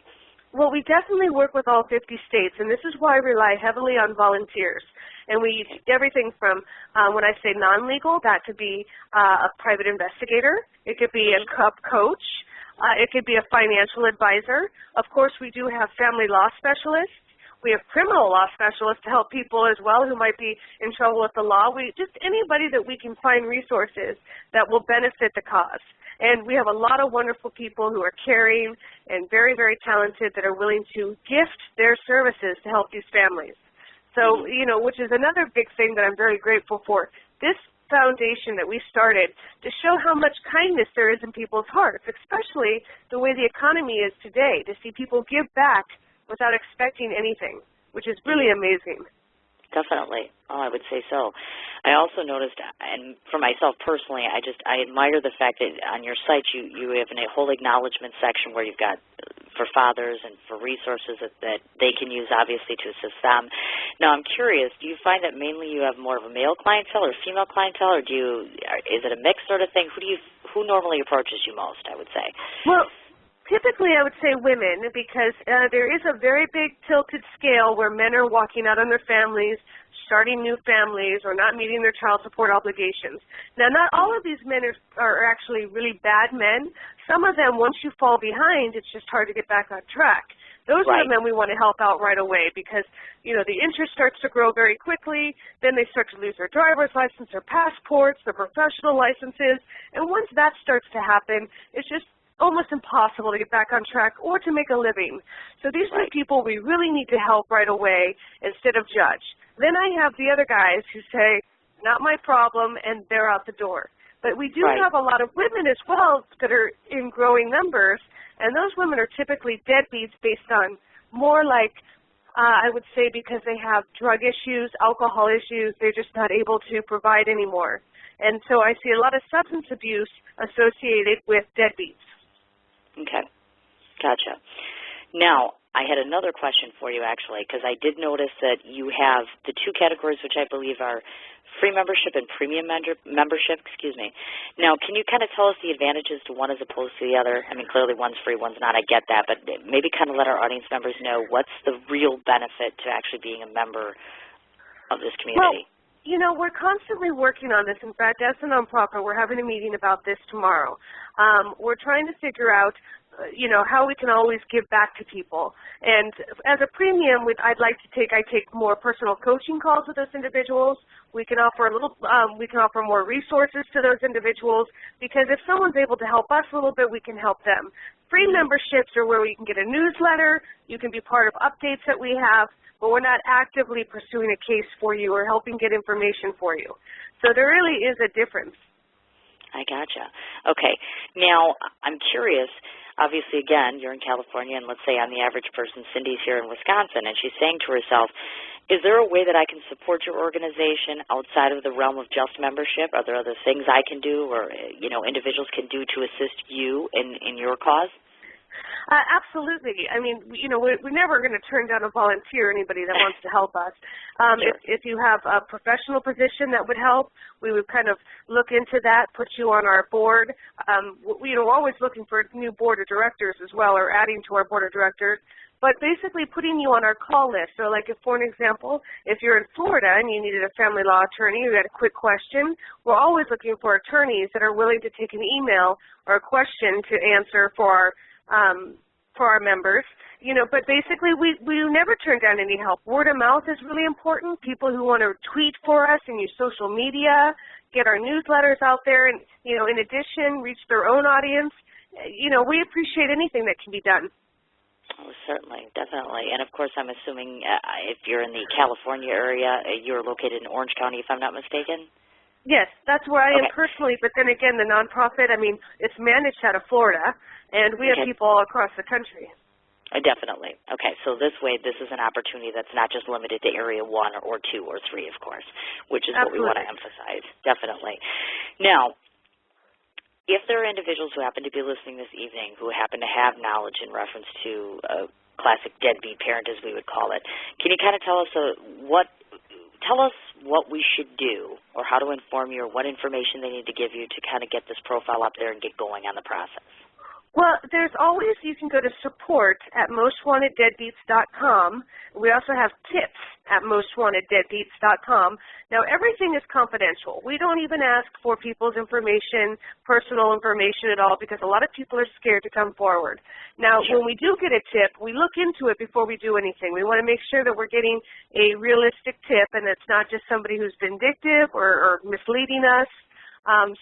Well, we definitely work with all 50 states, and this is why I rely heavily on volunteers. And we use everything from, when I say non-legal, that could be a private investigator. It could be a coach. It could be a financial advisor. Of course, we do have family law specialists. We have criminal law specialists to help people as well who might be in trouble with the law. Just anybody that we can find resources that will benefit the cause. And we have a lot of wonderful people who are caring and very, very talented that are willing to gift their services to help these families. So, you know, which is another big thing that I'm very grateful for. This foundation that we started to show how much kindness there is in people's hearts, especially the way the economy is today, to see people give back without expecting anything, which is really amazing. Definitely. Oh, I would say so. I also noticed, and for myself personally, I admire the fact that on your site you have a whole acknowledgement section where you've got for fathers and for resources that they can use, obviously, to assist them. Now, I'm curious, do you find that mainly you have more of a male clientele or female clientele, or is it a mixed sort of thing? Who normally approaches you most, I would say? Well, typically, I would say women, because there is a very big tilted scale where men are walking out on their families, starting new families, or not meeting their child support obligations. Now, not all of these men are actually really bad men. Some of them, once you fall behind, it's just hard to get back on track. Those are the men we want to help out right away because, you know, the interest starts to grow very quickly. Then they start to lose their driver's license, their passports, their professional licenses. And once that starts to happen, it's just almost impossible to get back on track or to make a living. So these are the people we really need to help right away instead of judge. Then I have the other guys who say, not my problem, and they're out the door. But we do have a lot of women as well that are in growing numbers, and those women are typically deadbeats based on more like, I would say because they have drug issues, alcohol issues, they're just not able to provide anymore. And so I see a lot of substance abuse associated with deadbeats. Okay. Gotcha. Now, I had another question for you, actually, because I did notice that you have the two categories, which I believe are free membership and premium membership. Now, can you kind of tell us the advantages to one as opposed to the other? I mean, clearly one's free, one's not. I get that, but maybe kind of let our audience members know what's the real benefit to actually being a member of this community. Well, you know, we're constantly working on this. In fact, as a nonprofit, we're having a meeting about this tomorrow. We're trying to figure out, you know, how we can always give back to people. And as a premium, I take more personal coaching calls with those individuals. We can offer more resources to those individuals, because if someone's able to help us a little bit, we can help them. Free memberships are where we can get a newsletter. You can be part of updates that we have, but we're not actively pursuing a case for you or helping get information for you. So there really is a difference. I gotcha. Okay. Now, I'm curious. Obviously, again, you're in California, and let's say I'm the average person. Cindy's here in Wisconsin, and she's saying to herself, is there a way that I can support your organization outside of the realm of just membership? Are there other things I can do or, you know, individuals can do to assist you in your cause? Absolutely. I mean, you know, we're never going to turn down a volunteer, anybody that wants to help us. Sure. If you have a professional position that would help, we would kind of look into that, put you on our board. You know, we're always looking for new board of directors as well, or adding to our board of directors. But basically putting you on our call list. So like, if, for an example, if you're in Florida and you needed a family law attorney, you had a quick question, we're always looking for attorneys that are willing to take an email or a question to answer for our members. You know, but basically we never turn down any help. Word of mouth is really important. People who want to tweet for us and use social media, get our newsletters out there, and, you know, in addition, reach their own audience. You know, we appreciate anything that can be done. Oh, certainly, definitely. And, of course, I'm assuming if you're in the California area, you're located in Orange County, if I'm not mistaken? Yes, that's where I am Okay. personally. But then again, the nonprofit, I mean, it's managed out of Florida, and we have people all across the country. Definitely. Okay, so this way, this is an opportunity that's not just limited to Area 1 or 2 or 3, of course, which is Absolutely. what we want to emphasize. Definitely. Now, if there are individuals who happen to be listening this evening who happen to have knowledge in reference to a classic deadbeat parent, as we would call it, can you kind of tell us what we should do, or how to inform you, or what information they need to give you to kind of get this profile up there and get going on the process? Well, there's always, you can go to support@mostwanteddeadbeats.com. We also have tips at mostwanteddeadbeats.com. Now, everything is confidential. We don't even ask for people's information, personal information at all, because a lot of people are scared to come forward. Now, when we do get a tip, we look into it before we do anything. We want to make sure that we're getting a realistic tip and it's not just somebody who's vindictive or misleading us.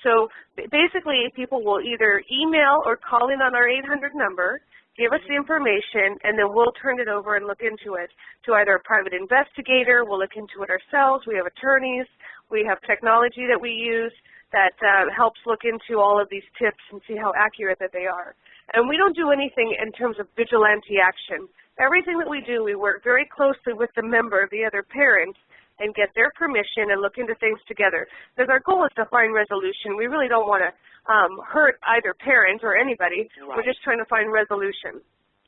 So basically, people will either email or call in on our 800 number, give us the information, and then we'll turn it over and look into it to either a private investigator. We'll look into it ourselves. We have attorneys. We have technology that we use that helps look into all of these tips and see how accurate that they are. And we don't do anything in terms of vigilante action. Everything that we do, we work very closely with the member, the other parent, and get their permission and look into things together. Because our goal is to find resolution. We really don't want to hurt either parent or anybody. Right. We're just trying to find resolution.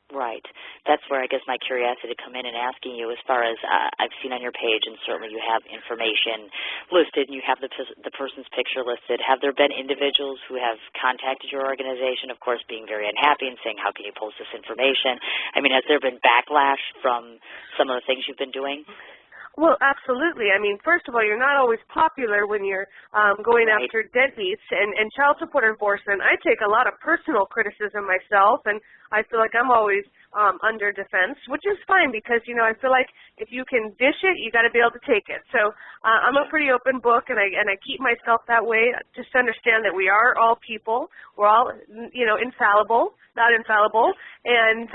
Right. That's where I guess my curiosity come in and asking you, as far as I've seen on your page, and certainly you have information listed and you have the person's picture listed. Have there been individuals who have contacted your organization, of course being very unhappy and saying, how can you post this information? I mean, has there been backlash from some of the things you've been doing? Well, absolutely. I mean, first of all, you're not always popular when you're going Right. after deadbeats and child support enforcement. I take a lot of personal criticism myself, and I feel like I'm always under defense, which is fine because, you know, I feel like if you can dish it, you got to be able to take it. So I'm a pretty open book, and I keep myself that way, just to understand that we are all people. We're all, you know, not infallible, and,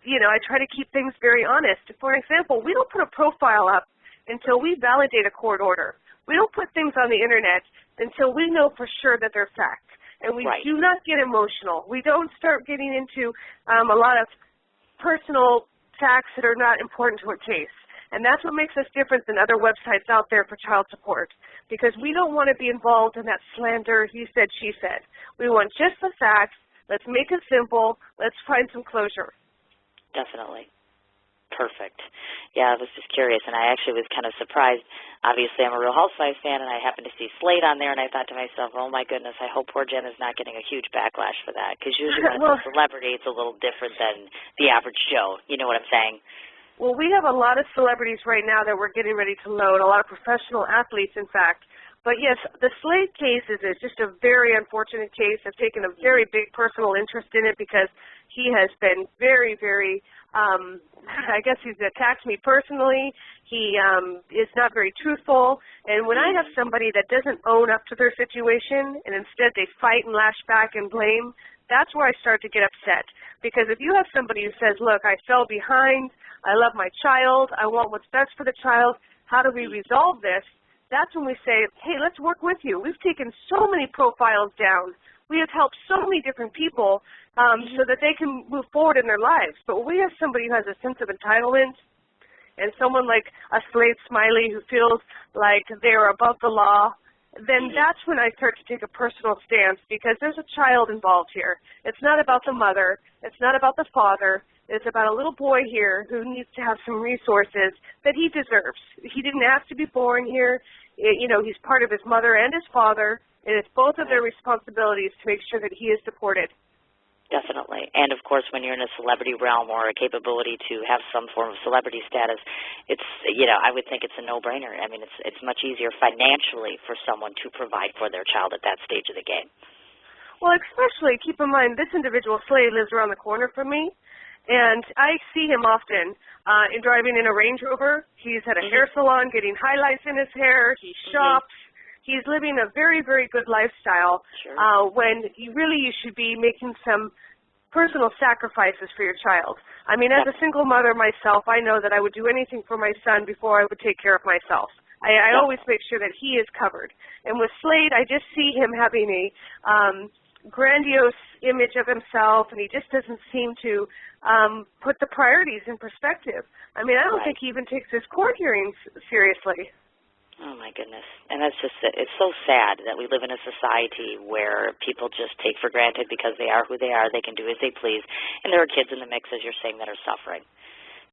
you know, I try to keep things very honest. For example, we don't put a profile up until we validate a court order. We don't put things on the Internet until we know for sure that they're fact. And we Right. do not get emotional. We don't start getting into a lot of personal facts that are not important to a case. And that's what makes us different than other websites out there for child support, because we don't want to be involved in that slander, he said, she said. We want just the facts. Let's make it simple. Let's find some closure. Definitely. Perfect. Yeah, I was just curious, and I actually was kind of surprised. Obviously, I'm a Real Housewives fan, and I happened to see Slade on there, and I thought to myself, oh, my goodness, I hope poor Jen is not getting a huge backlash for that, because usually when it's a celebrity, it's a little different than the average Joe. You know what I'm saying? Well, we have a lot of celebrities right now that we're getting ready to load, a lot of professional athletes, in fact. But, yes, the Slade case is just a very unfortunate case. I've taken a very big personal interest in it because he has been very, very I guess he's attacked me personally. He is not very truthful. And when I have somebody that doesn't own up to their situation and instead they fight and lash back and blame, that's where I start to get upset. Because if you have somebody who says, look, I fell behind, I love my child, I want what's best for the child, how do we resolve this? That's when we say, hey, let's work with you. We've taken so many profiles down. We have helped so many different people so that they can move forward in their lives. But when we have somebody who has a sense of entitlement and someone like a Slade Smiley who feels like they're above the law, then that's when I start to take a personal stance, because there's a child involved here. It's not about the mother. It's not about the father. It's about a little boy here who needs to have some resources that he deserves. He didn't ask to be born here. You know, he's part of his mother and his father, and it's both of their responsibilities to make sure that he is supported. Definitely. And, of course, when you're in a celebrity realm or a capability to have some form of celebrity status, it's, you know, I would think it's a no-brainer. I mean, it's much easier financially for someone to provide for their child at that stage of the game. Well, especially, keep in mind, this individual, Slade, lives around the corner from me, and I see him often driving in a Range Rover. He's at a hair salon getting highlights in his hair. He shops. He's living a very, very good lifestyle when you should be making some personal sacrifices for your child. I mean, as a single mother myself, I know that I would do anything for my son before I would take care of myself. I always make sure that he is covered. And with Slade, I just see him having a grandiose image of himself, and he just doesn't seem to put the priorities in perspective. I mean, I don't think he even takes his court hearings seriously. Oh, my goodness. And that's just, it's so sad that we live in a society where people just take for granted because they are who they are, they can do as they please, and there are kids in the mix, as you're saying, that are suffering.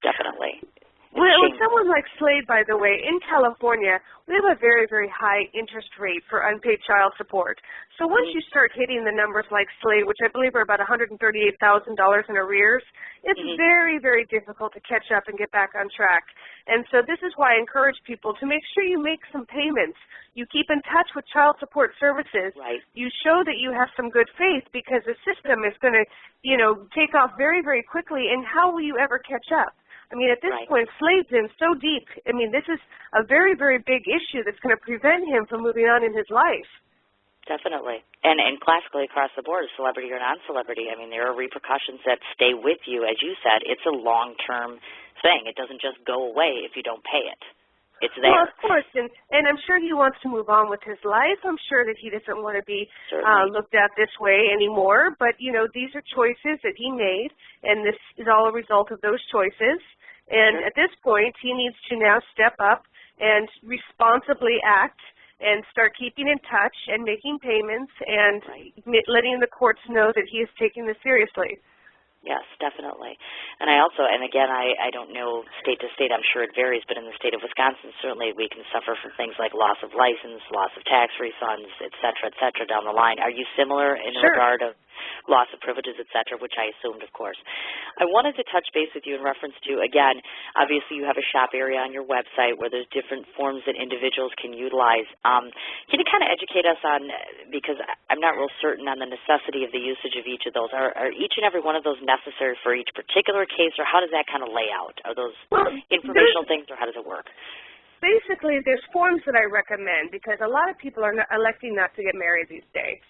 Definitely. Well, with someone like Slade, by the way, in California, we have a very, very high interest rate for unpaid child support. So once you start hitting the numbers like Slade, which I believe are about $138,000 in arrears, it's very, very difficult to catch up and get back on track. And so this is why I encourage people to make sure you make some payments. You keep in touch with child support services. You show that you have some good faith, because the system is going to, you know, take off very, very quickly, and how will you ever catch up? I mean, at this point, Slade's in so deep. I mean, this is a very, very big issue that's going to prevent him from moving on in his life. Definitely. And classically across the board, celebrity or non-celebrity, I mean, there are repercussions that stay with you. As you said, it's a long-term thing. It doesn't just go away if you don't pay it. It's there. Well, of course, and I'm sure he wants to move on with his life. I'm sure that he doesn't want to be looked at this way anymore. But, you know, these are choices that he made, and this is all a result of those choices. And at this point, he needs to now step up and responsibly act and start keeping in touch and making payments and letting the courts know that he is taking this seriously. Yes, definitely. And again, I don't know state to state. I'm sure it varies, but in the state of Wisconsin, certainly we can suffer from things like loss of license, loss of tax refunds, et cetera, down the line. Are you similar in regard of loss of privileges, et cetera, which I assumed, of course? I wanted to touch base with you in reference to, again, obviously you have a shop area on your website where there's different forms that individuals can utilize. Can you kind of educate us on, because I'm not real certain on the necessity of the usage of each of those. Are each and every one of those necessary for each particular case, or how does that kind of lay out? Are those informational things, or how does it work? Basically, there's forms that I recommend, because a lot of people are electing not to get married these days.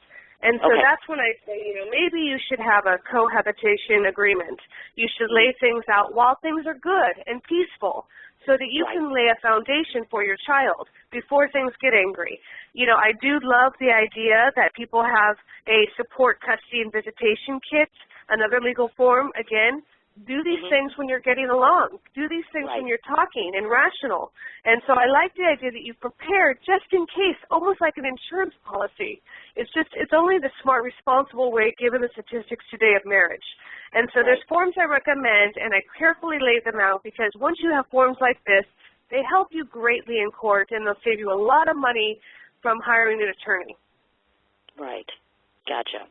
And so that's when I say, you know, maybe you should have a cohabitation agreement. You should lay things out while things are good and peaceful, so that you can lay a foundation for your child before things get angry. You know, I do love the idea that people have a support custody and visitation kit, another legal form, again, Do these things when you're getting along. Do these things when you're talking and rational. And so I like the idea that you've prepared just in case, almost like an insurance policy. It's only the smart, responsible way given the statistics today of marriage. And so there's forms I recommend, and I carefully lay them out because once you have forms like this, they help you greatly in court, and they'll save you a lot of money from hiring an attorney. Right. Gotcha.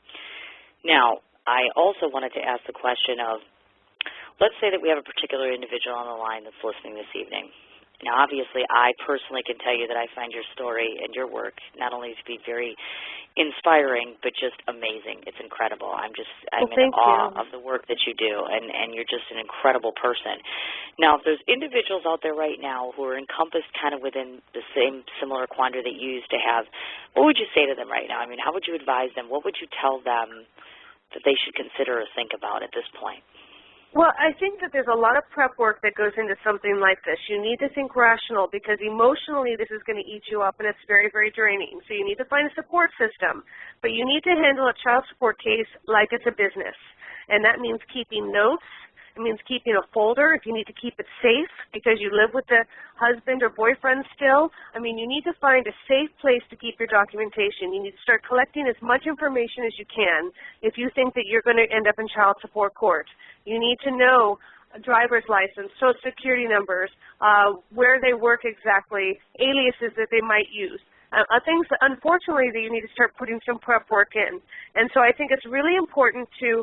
Now, I also wanted to ask the question of, let's say that we have a particular individual on the line that's listening this evening. Now, obviously, I personally can tell you that I find your story and your work not only to be very inspiring, but just amazing. It's incredible. I'm in awe of the work that you do, and you're just an incredible person. Now, if there's individuals out there right now who are encompassed kind of within the same similar quandary that you used to have, what would you say to them right now? I mean, how would you advise them? What would you tell them that they should consider or think about at this point? Well, I think that there's a lot of prep work that goes into something like this. You need to think rational because emotionally this is going to eat you up and it's very, very draining. So you need to find a support system. But you need to handle a child support case like it's a business. And that means keeping notes. It means keeping a folder if you need to keep it safe because you live with the husband or boyfriend still. I mean, you need to find a safe place to keep your documentation. You need to start collecting as much information as you can if you think that you're going to end up in child support court. You need to know a driver's license, social security numbers, where they work exactly, aliases that they might use. Things, unfortunately, that you need to start putting some prep work in. And so I think it's really important to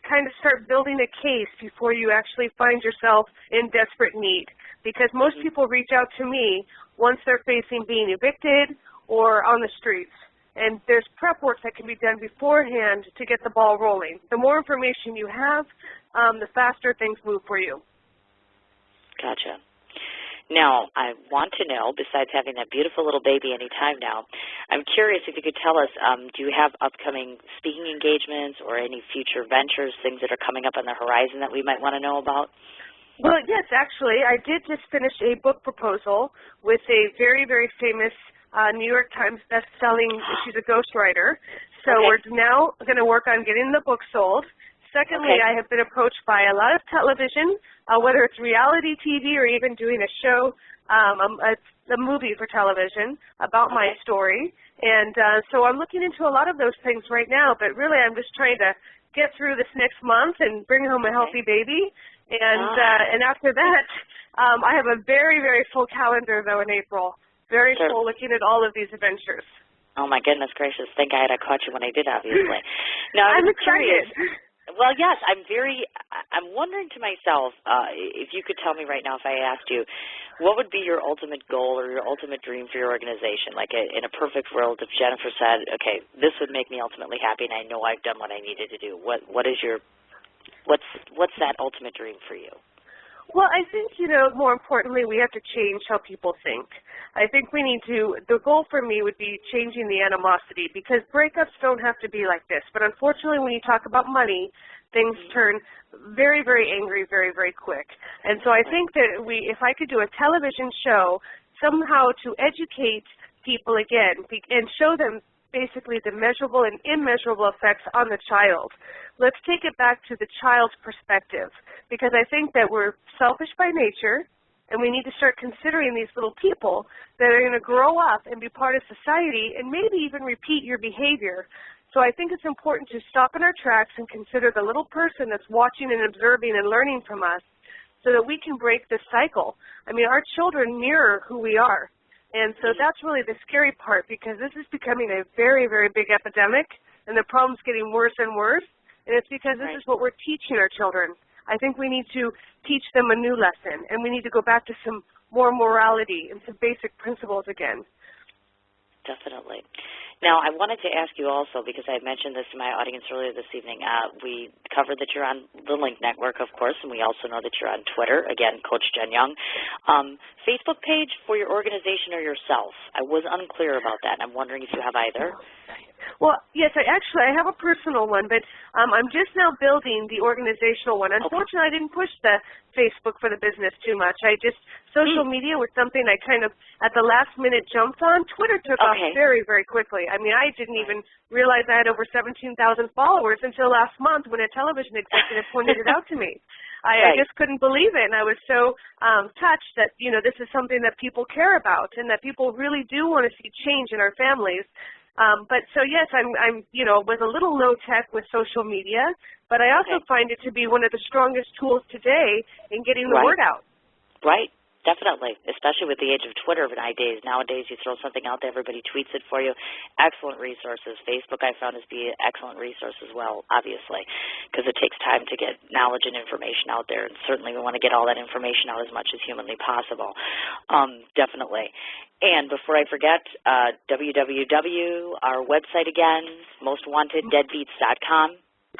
kind of start building a case before you actually find yourself in desperate need. Because most people reach out to me once they're facing being evicted or on the streets. And there's prep work that can be done beforehand to get the ball rolling. The more information you have, the faster things move for you. Gotcha. Now, I want to know, besides having that beautiful little baby any time now, I'm curious if you could tell us, do you have upcoming speaking engagements or any future ventures, things that are coming up on the horizon that we might want to know about? Well, yes, actually. I did just finish a book proposal with a very, very famous New York Times best-selling, she's a ghostwriter. So we're now going to work on getting the book sold. Secondly, I have been approached by a lot of television, whether it's reality TV or even doing a show, a movie for television about my story. And so I'm looking into a lot of those things right now, but really I'm just trying to get through this next month and bring home a healthy baby. And after that, I have a very, very full calendar, though, in April. Very full looking at all of these adventures. Oh, my goodness gracious. Think I had caught you when I did, obviously. Now, I'm excited. Well, yes, I'm wondering to myself, if you could tell me right now, if I asked you, what would be your ultimate goal or your ultimate dream for your organization? Like in a perfect world, if Jennifer said, okay, this would make me ultimately happy and I know I've done what I needed to do, what's that ultimate dream for you? Well, I think, more importantly, we have to change how people think. I think the goal for me would be changing the animosity because breakups don't have to be like this. But unfortunately, when you talk about money, things turn very, very angry very, very quick. And so I think that if I could do a television show somehow to educate people again and show them basically the measurable and immeasurable effects on the child. Let's take it back to the child's perspective because I think that we're selfish by nature and we need to start considering these little people that are going to grow up and be part of society and maybe even repeat your behavior. So I think it's important to stop in our tracks and consider the little person that's watching and observing and learning from us so that we can break this cycle. I mean, our children mirror who we are. And so that's really the scary part because this is becoming a very, very big epidemic and the problem's getting worse and worse. And it's because this is what we're teaching our children. I think we need to teach them a new lesson and we need to go back to some more morality and some basic principles again. Definitely. Now, I wanted to ask you also, because I had mentioned this to my audience earlier this evening, we covered that you're on the Link Network, of course, and we also know that you're on Twitter, again, Coach Jen Young. Facebook page for your organization or yourself? I was unclear about that, and I'm wondering if you have either. Well, yes, I have a personal one, but I'm just now building the organizational one. Unfortunately, I didn't push the Facebook for the business too much. Social media was something I kind of, at the last minute, jumped on. Twitter took off very, very quickly. I mean, I didn't even realize I had over 17,000 followers until last month when a television executive pointed it out to me. I just couldn't believe it, and I was so touched that, this is something that people care about and that people really do want to see change in our families. Yes, I'm with a little low tech with social media, but I also find it to be one of the strongest tools today in getting the word out. Right. Definitely, especially with the age of Twitter nowadays. Nowadays, you throw something out there, everybody tweets it for you. Excellent resources. Facebook, I found, is be an excellent resource as well, obviously, because it takes time to get knowledge and information out there, and certainly we want to get all that information out as much as humanly possible. Definitely. And before I forget, our website again, mostwanteddeadbeats.com,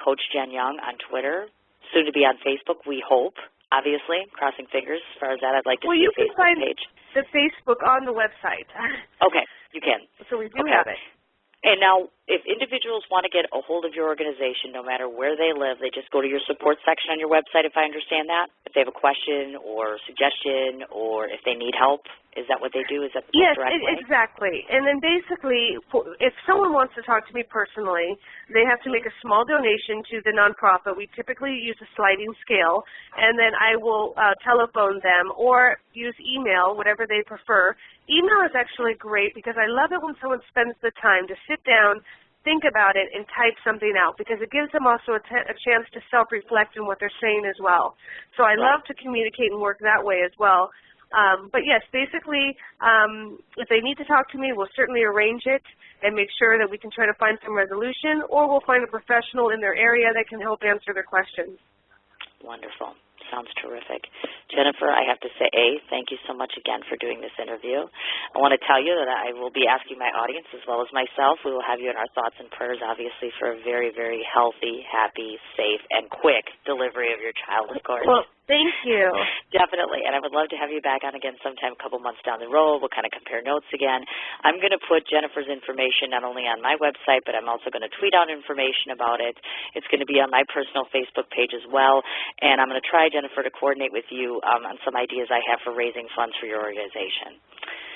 Coach Jen Young on Twitter, soon to be on Facebook, we hope. Obviously, crossing fingers as far as that. I'd like to see a Facebook page. Well, you can find the Facebook on the website. Okay, you can. So we do have it. And now, if individuals want to get a hold of your organization, no matter where they live, they just go to your support section on your website, if I understand that? If they have a question or suggestion or if they need help, is that what they do? Is that the yes, direct way? Exactly. And then basically, if someone wants to talk to me personally, they have to make a small donation to the nonprofit. We typically use a sliding scale, and then I will telephone them or use email, whatever they prefer. Email is actually great because I love it when someone spends the time to sit down, think about it, and type something out because it gives them also a chance to self-reflect on what they're saying as well. So I love to communicate and work that way as well. But yes, basically, if they need to talk to me, we'll certainly arrange it and make sure that we can try to find some resolution, or we'll find a professional in their area that can help answer their questions. Wonderful. Sounds terrific. Jennifer, I have to say, thank you so much again for doing this interview. I want to tell you that I will be asking my audience as well as myself. We will have you in our thoughts and prayers, obviously, for a very, very healthy, happy, safe, and quick delivery of your child, of course. Well, thank you. Definitely. And I would love to have you back on again sometime a couple months down the road. We'll kind of compare notes again. I'm going to put Jennifer's information not only on my website, but I'm also going to tweet out information about it. It's going to be on my personal Facebook page as well. And I'm going to try, Jennifer, to coordinate with you on some ideas I have for raising funds for your organization.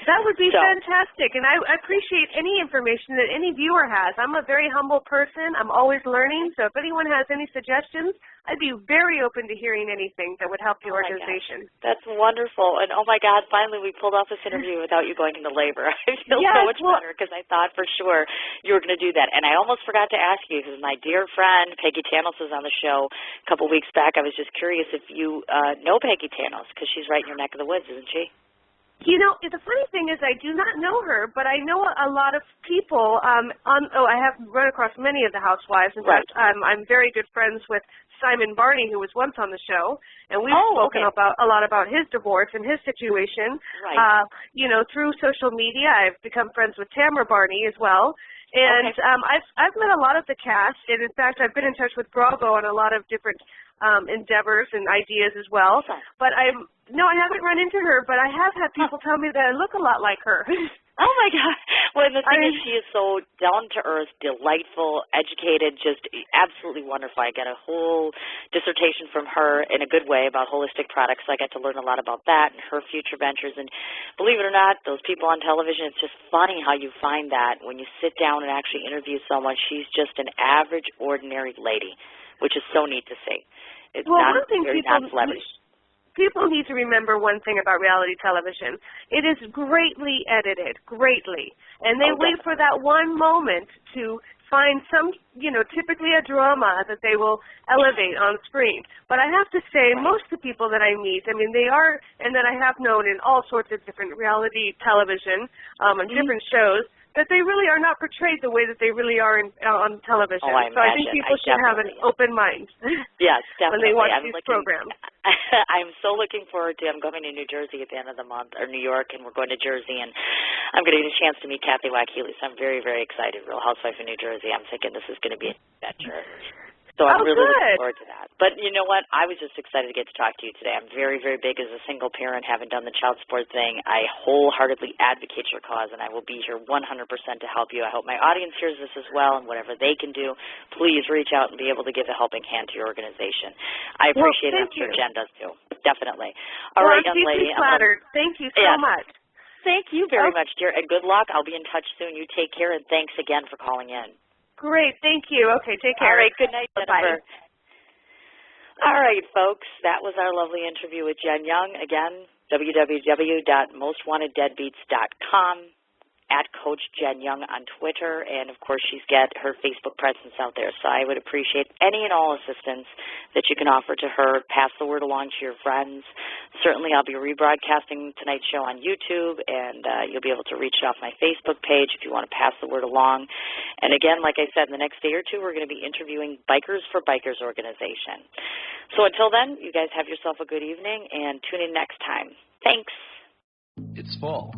That would be fantastic, and I appreciate any information that any viewer has. I'm a very humble person. I'm always learning, so if anyone has any suggestions, I'd be very open to hearing anything that would help the organization. That's wonderful, and oh my God, finally we pulled off this interview without you going into labor. I feel so much better because I thought for sure you were going to do that, and I almost forgot to ask you because my dear friend Peggy Tanos was on the show a couple weeks back. I was just curious if you know Peggy Tanos because she's right in your neck of the woods, isn't she? You know, the funny thing is I do not know her, but I know a lot of people. I have run across many of the housewives. In fact, I'm very good friends with Simon Barney, who was once on the show, and we've spoken about a lot about his divorce and his situation. Right. Through social media, I've become friends with Tamara Barney as well. And I've met a lot of the cast, and in fact, I've been in touch with Bravo on a lot of different endeavors and ideas as well. But I haven't run into her, but I have had people tell me that I look a lot like her. Oh, my God. Well, and the thing is, she is so down-to-earth, delightful, educated, just absolutely wonderful. I got a whole dissertation from her in a good way about holistic products, so I got to learn a lot about that and her future ventures. And believe it or not, those people on television, it's just funny how you find that when you sit down and actually interview someone, she's just an average, ordinary lady, which is so neat to see. It's non-celebrity. People need to remember one thing about reality television. It is greatly edited, greatly. And they wait for that one moment to find some, typically a drama that they will elevate on screen. But I have to say, most of the people that I meet, they are, and that I have known in all sorts of different reality television and different shows, that they really are not portrayed the way that they really are on television. Oh, so I think people should have an open mind yes, definitely. when they watch these programs. I'm so looking forward to I'm going to New Jersey at the end of the month, or New York, and we're going to Jersey, and I'm going to get a chance to meet Kathy Wackhealy, so I'm very, very excited. Real Housewife of New Jersey. I'm thinking this is going to be an adventure. So I'm really good. looking forward to that. But you know what? I was just excited to get to talk to you today. I'm very, very big as a single parent, having done the child support thing. I wholeheartedly advocate your cause, and I will be here 100% to help you. I hope my audience hears this as well, and whatever they can do, please reach out and be able to give a helping hand to your organization. I appreciate it. I'm sure Jen does too. Definitely. All right, young lady. I'm flattered. Thank you so much. Thank you very much, dear, and good luck. I'll be in touch soon. You take care, and thanks again for calling in. Great. Thank you. Okay, take care. All right, good night, Jennifer. Bye. All right, folks, that was our lovely interview with Jen Young. Again, www.mostwanteddeadbeats.com, at Coach Jen Young on Twitter, and, of course, she's got her Facebook presence out there. So I would appreciate any and all assistance that you can offer to her. Pass the word along to your friends. Certainly I'll be rebroadcasting tonight's show on YouTube, and you'll be able to reach it off my Facebook page if you want to pass the word along. And, again, like I said, in the next day or two, we're going to be interviewing Bikers for Bikers organization. So until then, you guys have yourself a good evening, and tune in next time. Thanks. It's fall.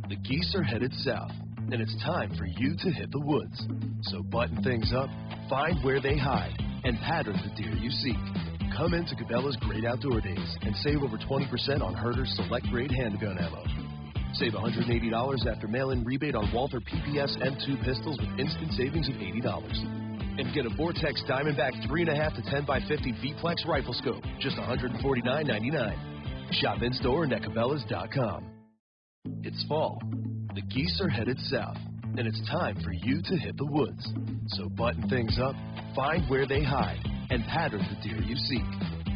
The geese are headed south, and it's time for you to hit the woods. So button things up, find where they hide, and pattern the deer you seek. Come into Cabela's Great Outdoor Days and save over 20% on Herter's Select Grade handgun ammo. Save $180 after mail-in rebate on Walther PPS M2 pistols with instant savings of $80. And get a Vortex Diamondback 3.5 to 10x50 V-Plex rifle scope, just $149.99. Shop in-store and at Cabela's.com. It's fall. The geese are headed south, and it's time for you to hit the woods. So button things up, find where they hide, and pattern the deer you seek.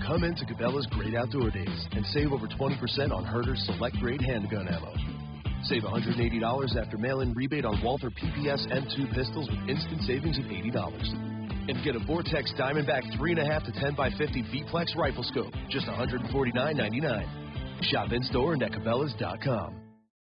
Come into Cabela's Great Outdoor Days and save over 20% on Herter's Select Grade handgun ammo. Save $180 after mail-in rebate on Walther PPS M2 pistols with instant savings of $80. And get a Vortex Diamondback 3.5 to 10x50 V-Plex rifle scope, just $149.99. Shop in-store and at Cabela's.com.